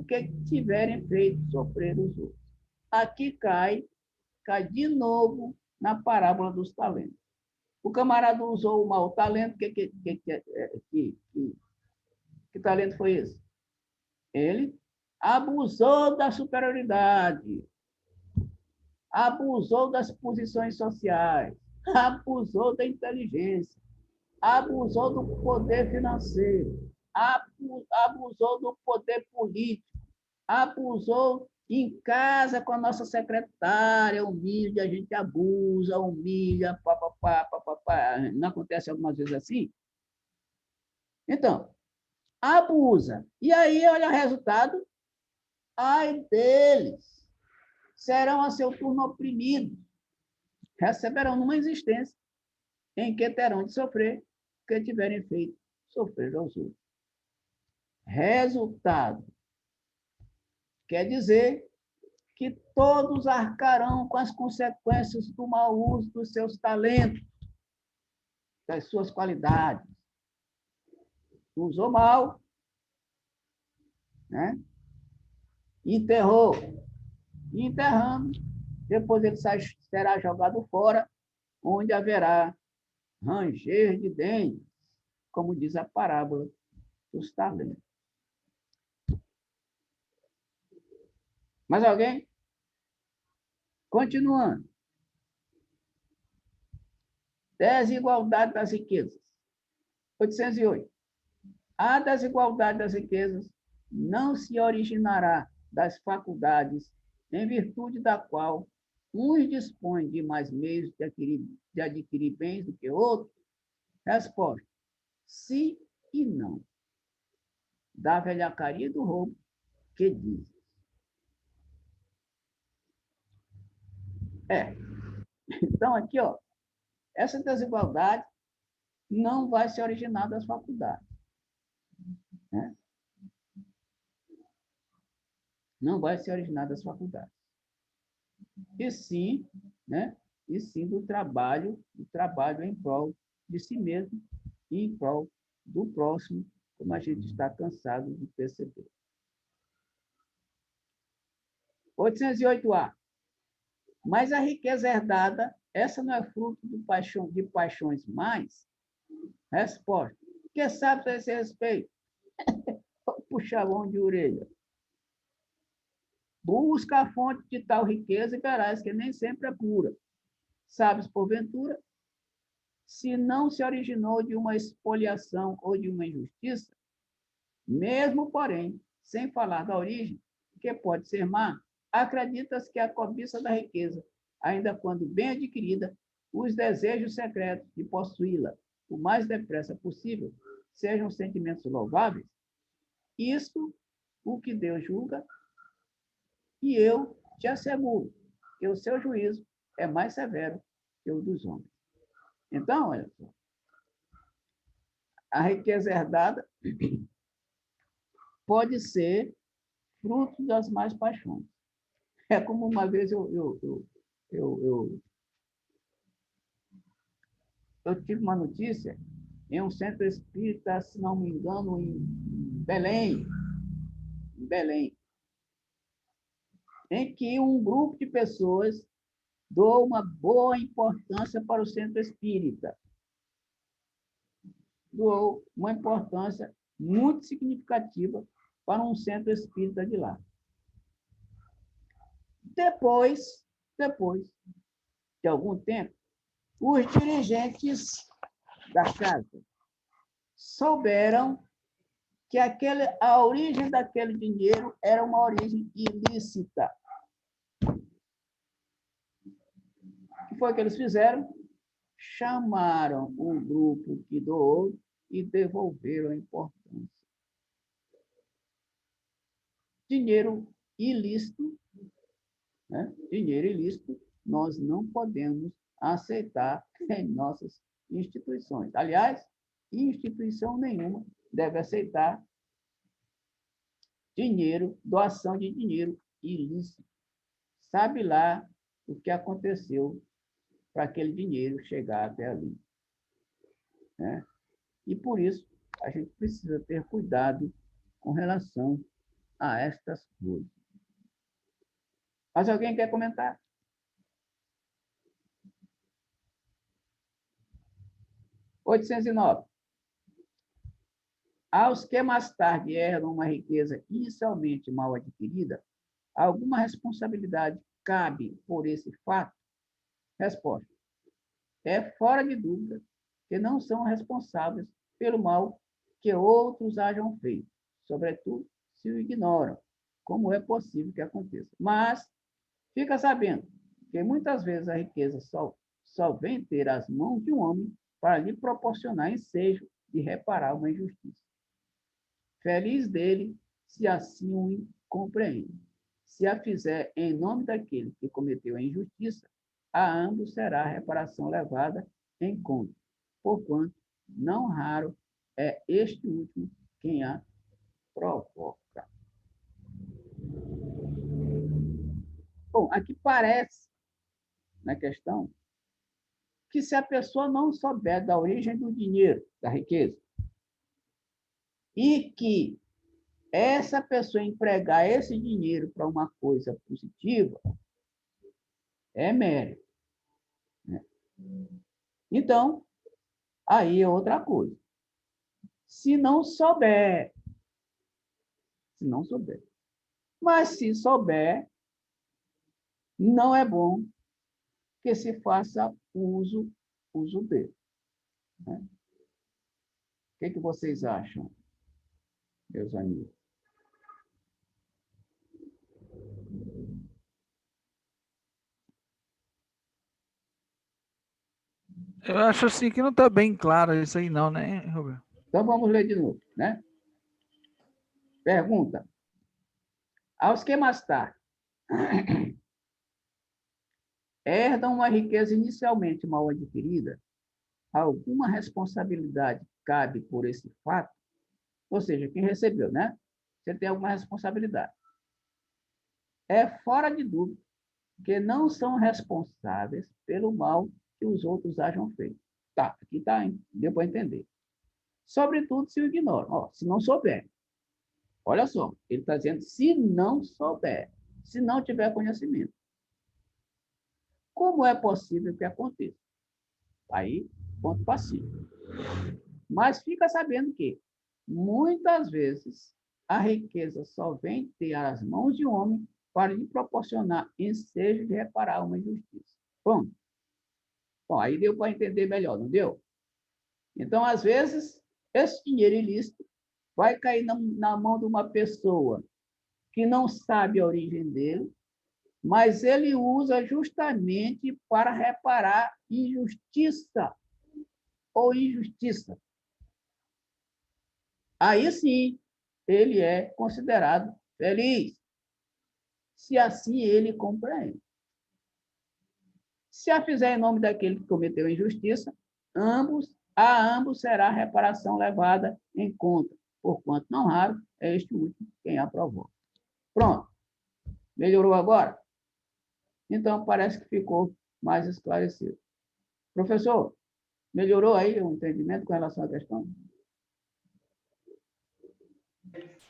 que tiverem feito sofrer os outros. Aqui cai de novo na parábola dos talentos. O camarada usou o mau talento, que talento foi esse? Ele abusou da superioridade, abusou das posições sociais, abusou da inteligência, abusou do poder financeiro, abusou do poder político, abusou em casa com a nossa secretária, humilha, a gente abusa, humilha, papapá, papapá. Não acontece algumas vezes assim? Então, abusa. E aí, olha o resultado. Ai deles. Serão a seu turno oprimidos. Receberão numa existência em que terão de sofrer o que tiverem feito sofrer aos outros. Resultado. Quer dizer que todos arcarão com as consequências do mau uso dos seus talentos, das suas qualidades. Usou mal, né? Enterrou. E enterrando, depois ele será jogado fora onde haverá ranger de dentes, como diz a parábola dos talentos. Mais alguém? Continuando. Desigualdade das riquezas. 808. A desigualdade das riquezas não se originará das faculdades, em virtude da qual uns dispõem de mais meios de adquirir bens do que outros? Resposta: sim e não. Da velhacaria do roubo, que diz. Então, aqui, ó, essa desigualdade não vai se originar das faculdades. Né? Não vai se originar das faculdades. E sim, né? E sim do trabalho em prol de si mesmo e em prol do próximo, como a gente está cansado de perceber. 808A. Mas a riqueza herdada, essa não é fruto de paixões mais? Resposta: que sabes a esse respeito? Puxavão de orelha. Busca a fonte de tal riqueza e verás que nem sempre é pura. Sabes, porventura, se não se originou de uma expoliação ou de uma injustiça? Mesmo, porém, sem falar da origem, que pode ser má, acreditas que a cobiça da riqueza, ainda quando bem adquirida, os desejos secretos de possuí-la o mais depressa possível, sejam sentimentos louváveis? Isto o que Deus julga, e eu te asseguro que o seu juízo é mais severo que o dos homens. Então, olha só, a riqueza herdada pode ser fruto das más paixões. É como uma vez eu tive uma notícia em um centro espírita, se não me engano, em Belém, em que um grupo de pessoas deu uma boa importância para o centro espírita. Doou uma importância muito significativa para um centro espírita de lá. Depois de algum tempo, os dirigentes da casa souberam que a origem daquele dinheiro era uma origem ilícita. O que foi que eles fizeram? Chamaram o grupo que doou e devolveram a importância. Dinheiro ilícito, né? Dinheiro ilícito, nós não podemos aceitar em nossas instituições. Aliás, instituição nenhuma deve aceitar doação de dinheiro ilícito. Sabe lá o que aconteceu para aquele dinheiro chegar até ali. Né? E por isso, a gente precisa ter cuidado com relação a estas coisas. Mas alguém quer comentar? (809) Aos que mais tarde herdam uma riqueza inicialmente mal adquirida, alguma responsabilidade cabe por esse fato? Resposta: é fora de dúvida que não são responsáveis pelo mal que outros hajam feito, sobretudo se o ignoram, como é possível que aconteça. Mas fica sabendo que muitas vezes a riqueza só vem ter as mãos de um homem para lhe proporcionar ensejo de reparar uma injustiça. Feliz dele, se assim o compreende. Se a fizer em nome daquele que cometeu a injustiça, a ambos será a reparação levada em conta, porquanto não raro é este último quem a provoca. Bom, aqui parece, na questão, que se a pessoa não souber da origem do dinheiro, da riqueza, e que essa pessoa empregar esse dinheiro para uma coisa positiva, é mérito. Né? Então, aí é outra coisa. Se não souber. Mas se souber, não é bom que se faça uso dele. Né? O que vocês acham, meus amigos? Eu acho assim que não está bem claro isso aí não, né, Roberto? Então, vamos ler de novo, né? Pergunta. Aos que mais tarde herdam uma riqueza inicialmente mal adquirida, alguma responsabilidade cabe por esse fato? Ou seja, quem recebeu, né? Você tem alguma responsabilidade. É fora de dúvida que não são responsáveis pelo mal que os outros hajam feito. Tá, aqui está, deu para entender. Sobretudo se o ignoram. Ó, se não souber. Olha só, ele está dizendo se não souber, se não tiver conhecimento. Como é possível que aconteça? Aí, ponto passivo. Mas fica sabendo que, muitas vezes, a riqueza só vem ter as mãos de homem para lhe proporcionar ensejo de reparar uma injustiça. Pronto. Bom, aí deu para entender melhor, não deu? Então, às vezes, esse dinheiro ilícito vai cair na mão de uma pessoa que não sabe a origem dele, mas ele usa justamente para reparar injustiça ou injustiça. Aí sim, ele é considerado feliz, se assim ele compreende. Se a fizer em nome daquele que cometeu a injustiça, a ambos será a reparação levada em conta, porquanto não raro é este último quem a provoca. Pronto. Melhorou agora? Então, parece que ficou mais esclarecido. Professor, melhorou aí o entendimento com relação à questão?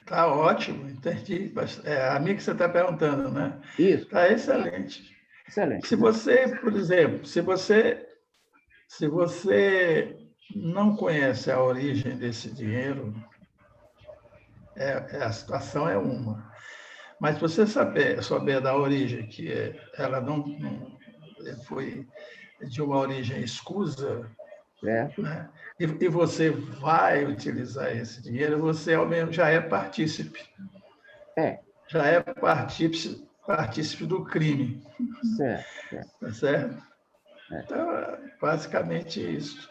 Está ótimo, entendi. É a mim que você está perguntando, né? Isso. Está excelente. Excelente. Se você, por exemplo, se você não conhece a origem desse dinheiro, a situação é uma. Mas se você souber da origem, que ela não foi de uma origem escusa, Certo. né? E você vai utilizar esse dinheiro, você ao menos já é partícipe. Já é partícipe do crime. Certo, certo. Tá certo? Então, é basicamente isso.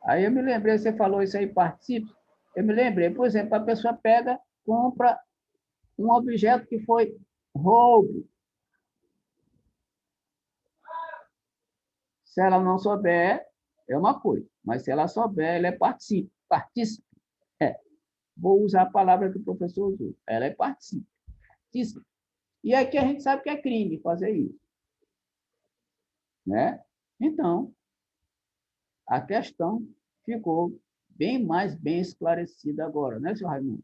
Aí eu me lembrei, você falou isso aí, participe. Eu me lembrei, por exemplo, a pessoa pega, compra um objeto que foi roubo. Se ela não souber, é uma coisa. Mas se ela souber, ela é partícipe. Partícipe. Vou usar a palavra que o professor usou. Ela é partícipe. E aqui a gente sabe que é crime fazer isso. Né? Então, a questão ficou bem esclarecida agora, né, senhor Raimundo?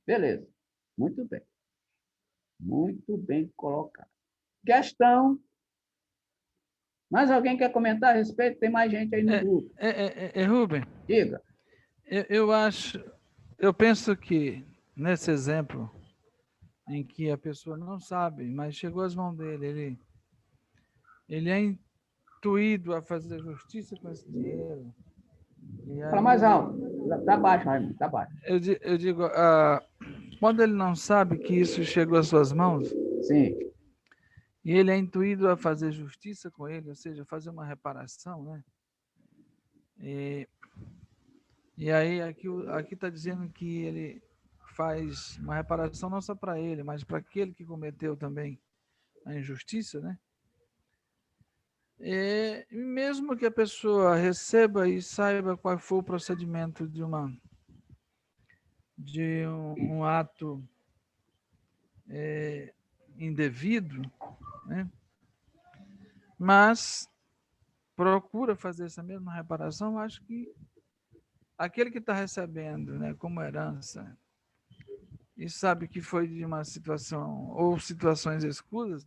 Beleza. Muito bem. Muito bem colocado. Questão. Mais alguém quer comentar a respeito? Tem mais gente aí no grupo. Rubem. Diga. Eu penso que nesse exemplo em que a pessoa não sabe, mas chegou às mãos dele, ele é intuído a fazer justiça com esse dinheiro. Fala mais alto. Está baixo, Raimundo, está baixo. Eu digo, quando ele não sabe que isso chegou às suas mãos, sim, e ele é intuído a fazer justiça com ele, ou seja, fazer uma reparação, né? E aí aqui está dizendo que ele faz uma reparação não só para ele, mas para aquele que cometeu também a injustiça, né? E mesmo que a pessoa receba e saiba qual foi o procedimento de um ato indevido, né? Mas procura fazer essa mesma reparação, acho que aquele que está recebendo, né, como herança, e sabe que foi de uma situação ou situações escusas,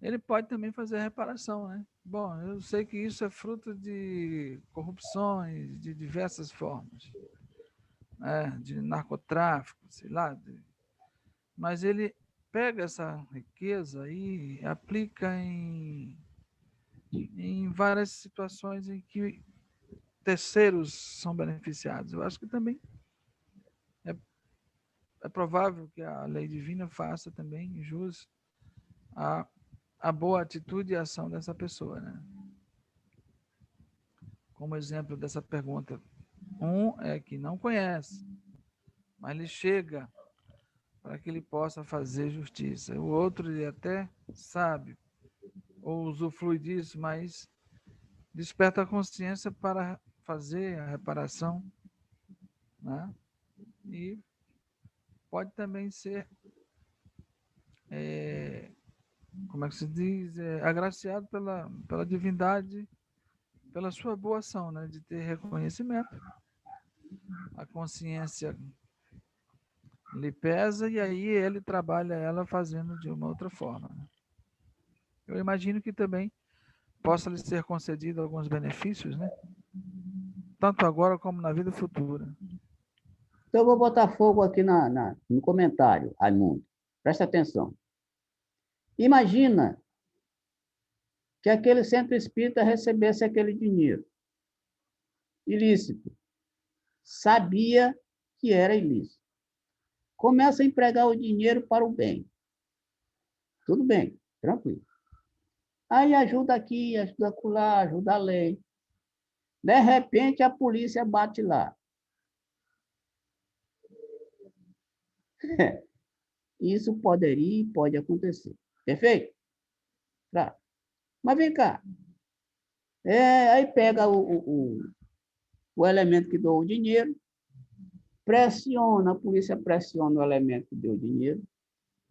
ele pode também fazer a reparação, né? Bom, eu sei que isso é fruto de corrupções de diversas formas, né? De narcotráfico, sei lá, mas ele pega essa riqueza e aplica em várias situações em que terceiros são beneficiados. Eu acho que também é, é provável que a lei divina faça também jus a boa atitude e ação dessa pessoa, né? Como exemplo dessa pergunta, um é que não conhece, mas ele chega para que ele possa fazer justiça. O outro ele até sabe ou usufrui disso, mas desperta a consciência para fazer a reparação, né? E pode também ser, como é que se diz, agraciado pela divindade, pela sua boa ação, né? De ter reconhecimento. A consciência lhe pesa e aí ele trabalha ela fazendo de uma outra forma, né? Eu imagino que também possa lhe ser concedido alguns benefícios, né? Tanto agora como na vida futura. Então, eu vou botar fogo aqui no comentário, Raimundo. Presta atenção. Imagina que aquele centro espírita recebesse aquele dinheiro ilícito. Sabia que era ilícito. Começa a empregar o dinheiro para o bem. Tudo bem, tranquilo. Aí ajuda aqui, ajuda acolá, ajuda a lei. De repente, a polícia bate lá. Isso poderia e pode acontecer. Perfeito? Tá. Mas vem cá. Aí pega o elemento que deu o dinheiro, pressiona, a polícia pressiona o elemento que deu o dinheiro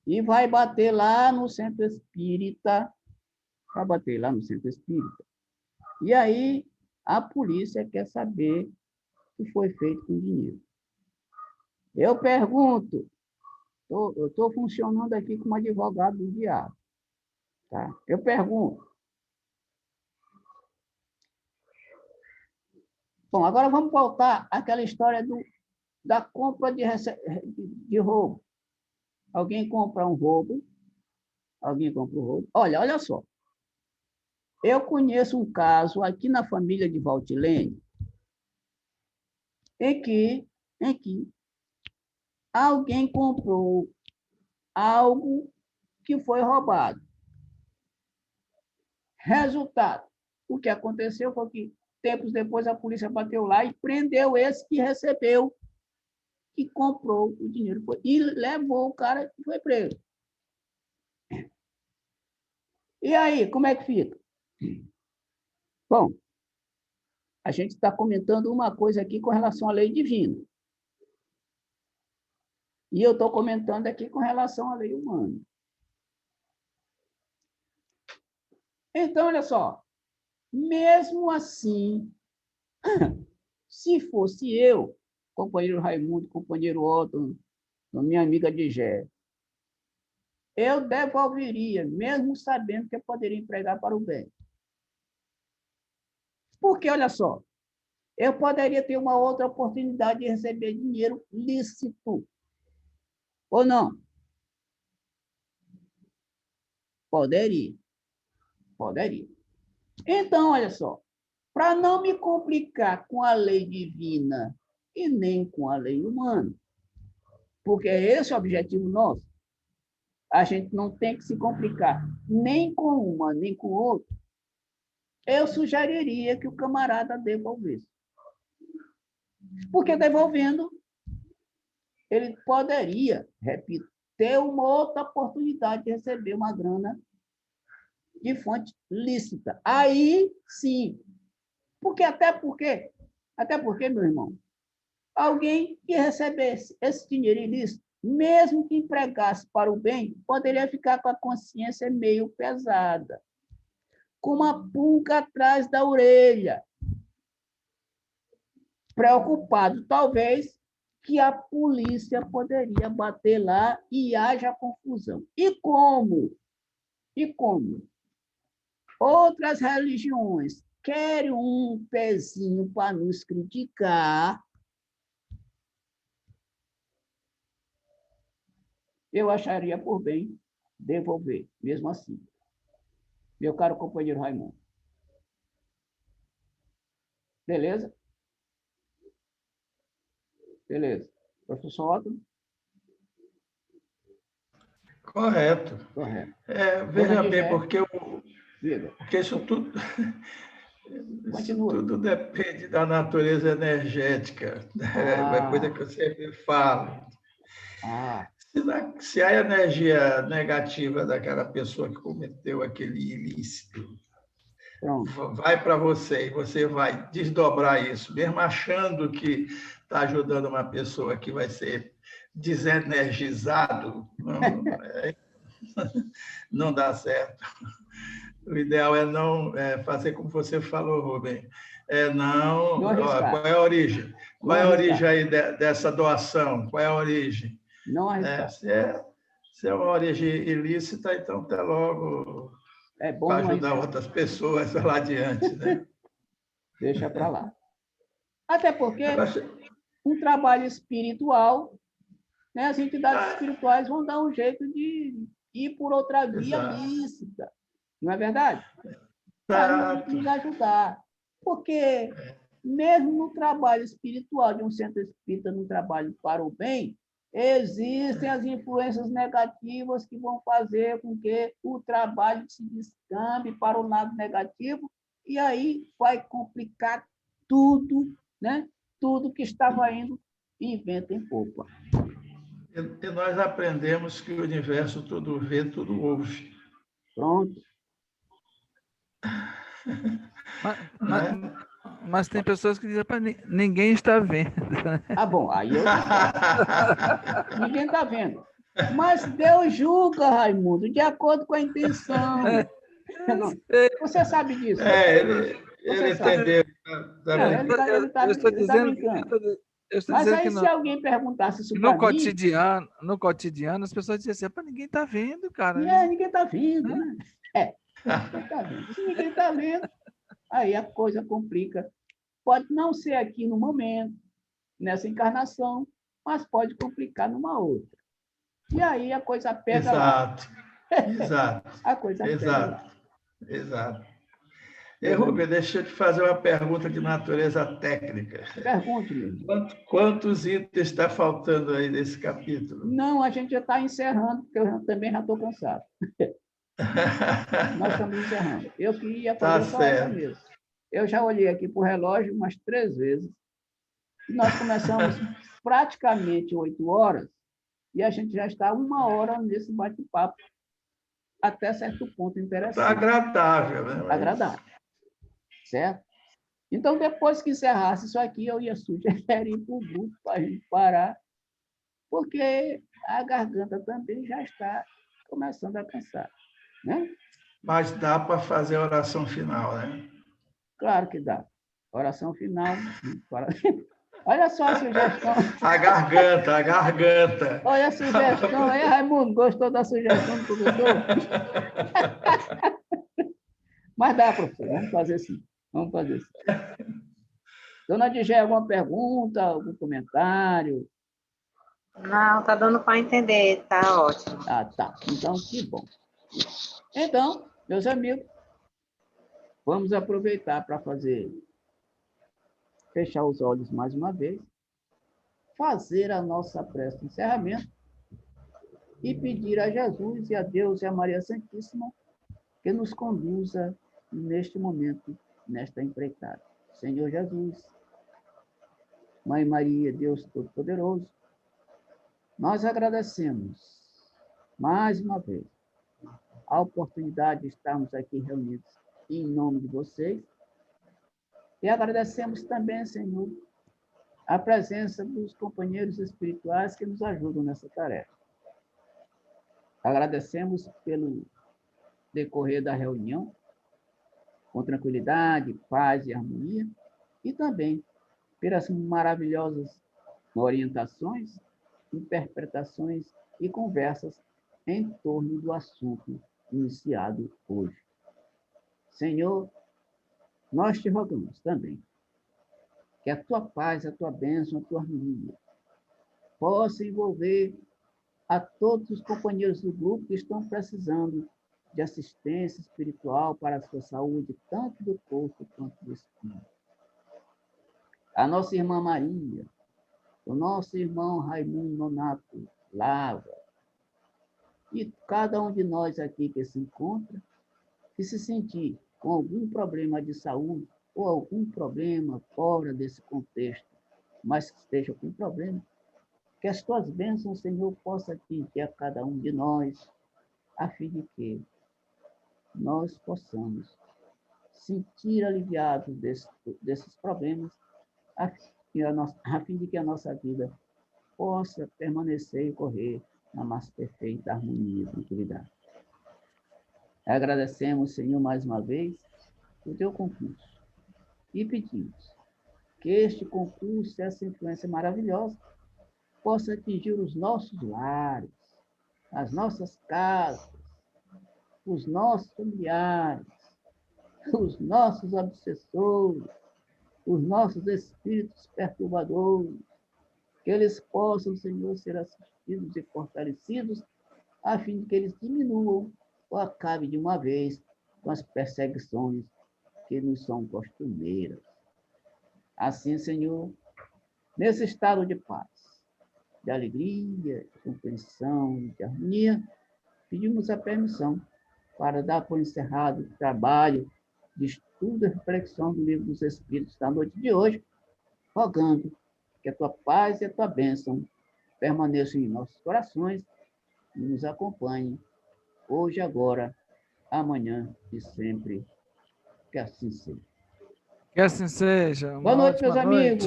e vai bater lá no centro espírita. Vai bater lá no centro espírita. E aí a polícia quer saber o que foi feito com o dinheiro. Eu pergunto, eu estou funcionando aqui como advogado do diabo. Tá? Eu pergunto. Bom, agora vamos voltar àquela história da compra de roubo. Alguém compra um roubo. Alguém compra um roubo. Olha só. Eu conheço um caso aqui na família de Valtilene em que alguém comprou algo que foi roubado. Resultado, o que aconteceu foi que, tempos depois, a polícia bateu lá e prendeu esse que recebeu, que comprou o dinheiro. E levou o cara que foi preso. E aí, como é que fica? Bom, a gente está comentando uma coisa aqui com relação à lei divina. E eu estou comentando aqui com relação à lei humana. Então, olha só. Mesmo assim, se fosse eu, companheiro Raimundo, companheiro Otto, minha amiga Digé, eu devolveria, mesmo sabendo que eu poderia empregar para o bem. Porque, olha só, eu poderia ter uma outra oportunidade de receber dinheiro lícito. Ou não? Poderia. Poderia. Então, olha só, para não me complicar com a lei divina e nem com a lei humana, porque é esse o objetivo nosso, a gente não tem que se complicar nem com uma, nem com outra, eu sugeriria que o camarada devolvesse. Porque devolvendo, ele poderia, repito, ter uma outra oportunidade de receber uma grana de fonte lícita. Aí, sim. Até porque, meu irmão, alguém que recebesse esse dinheiro ilícito, mesmo que empregasse para o bem, poderia ficar com a consciência meio pesada, com uma pulga atrás da orelha, preocupado, talvez, que a polícia poderia bater lá e haja confusão. E como E como outras religiões querem um pezinho para nos criticar, eu acharia por bem devolver, mesmo assim. Meu caro companheiro Raimundo. Beleza? Beleza. Professor Otto? Correto. Correto. Veja bem, porque isso tudo, Continua. isso tudo depende da natureza energética. É coisa que eu sempre falo. Se a energia negativa daquela pessoa que cometeu aquele ilícito vai para você e você vai desdobrar isso, mesmo achando que está ajudando uma pessoa que vai ser desenergizado, não dá certo. O ideal é não fazer como você falou, Rubem. Qual é a origem? Qual é a origem aí dessa doação? Qual é a origem? Não arriscar. Se é uma origem ilícita, então até logo para ajudar outras pessoas lá adiante. Né? Deixa para lá. Até porque um trabalho espiritual, né, as entidades espirituais vão dar um jeito de ir por outra via lícita. Não é verdade? Para nos ajudar. Porque mesmo no trabalho espiritual de um centro espírita, no trabalho para o bem, existem as influências negativas que vão fazer com que o trabalho se descambe para o lado negativo, e aí vai complicar tudo, né? Tudo que estava indo em vento em popa. E nós aprendemos que o universo tudo vê, tudo ouve. Pronto. Mas tem pessoas que dizem para ninguém está vendo. Bom, aí eu ninguém está vendo. Mas Deus julga, Raimundo, de acordo com a intenção. Você sabe disso. Ele entendeu. Eu estou dizendo mas aí, se alguém perguntasse isso para mim... No cotidiano, as pessoas dizem assim, ninguém está vendo, cara. Ninguém está vendo. Né? Ninguém está vendo. Se ninguém está vendo, aí a coisa complica. Pode não ser aqui no momento, nessa encarnação, mas pode complicar numa outra. E aí a coisa pega lá. Exato. A coisa pega lá. Exato. Rubem, deixa eu te fazer uma pergunta de natureza técnica. Pergunte, meu irmão. Quantos itens está faltando aí nesse capítulo? Não, a gente já está encerrando, porque eu também já estou cansado. Nós estamos encerrando. Eu queria fazer só essa mesmo. Eu já olhei aqui para o relógio umas 3 vezes. E nós começamos praticamente 8 horas, e a gente já está 1 hora nesse bate-papo, até certo ponto interessante. Está agradável, né? Agradável. Certo? Então, depois que encerrasse isso aqui, eu ia sugerir para o grupo para a gente parar, porque a garganta também já está começando a cansar. Né? Mas dá para fazer a oração final, né? Claro que dá. Oração final. Olha só a sugestão. A garganta. Olha a sugestão aí, Raimundo. Gostou da sugestão do professor? Mas dá, professor. Vamos fazer assim. Dona Digé, alguma pergunta, algum comentário? Não, está dando para entender. Está ótimo. Tá. Então, que bom. Então, meus amigos, vamos aproveitar para fechar os olhos mais uma vez, fazer a nossa prece de encerramento e pedir a Jesus e a Deus e a Maria Santíssima que nos conduza neste momento, nesta empreitada. Senhor Jesus, Mãe Maria, Deus Todo-Poderoso, nós agradecemos mais uma vez a oportunidade de estarmos aqui reunidos em nome de vocês. E agradecemos também, Senhor, a presença dos companheiros espirituais que nos ajudam nessa tarefa. Agradecemos pelo decorrer da reunião, com tranquilidade, paz e harmonia, e também pelas maravilhosas orientações, interpretações e conversas em torno do assunto iniciado hoje. Senhor, nós te rogamos também que a tua paz, a tua bênção, a tua harmonia possa envolver a todos os companheiros do grupo que estão precisando de assistência espiritual para a sua saúde, tanto do corpo quanto do espírito. A nossa irmã Maria, o nosso irmão Raimundo Nonato Lava, e cada um de nós aqui que se encontra, que se sentir com algum problema de saúde ou algum problema fora desse contexto, mas que esteja com problema, que as tuas bênçãos, Senhor, possam atingir a cada um de nós, a fim de que nós possamos sentir aliviados desses problemas, a fim de que a nossa vida possa permanecer e correr na mais perfeita harmonia e tranquilidade. Agradecemos, Senhor, mais uma vez, o teu concurso e pedimos que este concurso, essa influência maravilhosa, possa atingir os nossos lares, as nossas casas, os nossos familiares, os nossos obsessores, os nossos espíritos perturbadores, que eles possam, Senhor, ser assistidos e fortalecidos, a fim de que eles diminuam ou acabem de uma vez com as perseguições que nos são costumeiras. Assim, Senhor, nesse estado de paz, de alegria, de compreensão, de harmonia, pedimos a permissão para dar por encerrado o trabalho de estudo e reflexão do Livro dos Espíritos da noite de hoje, rogando que a tua paz e a tua bênção permaneçam em nossos corações e nos acompanhem hoje, agora, amanhã e sempre. Que assim seja. Que assim seja. Boa noite, meus amigos.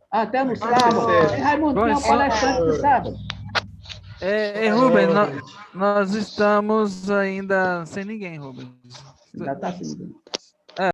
Até no sábado. Raimundo, tem uma palestrante no sábado. Rubens, nós estamos ainda sem ninguém, Rubens. Ainda está assim.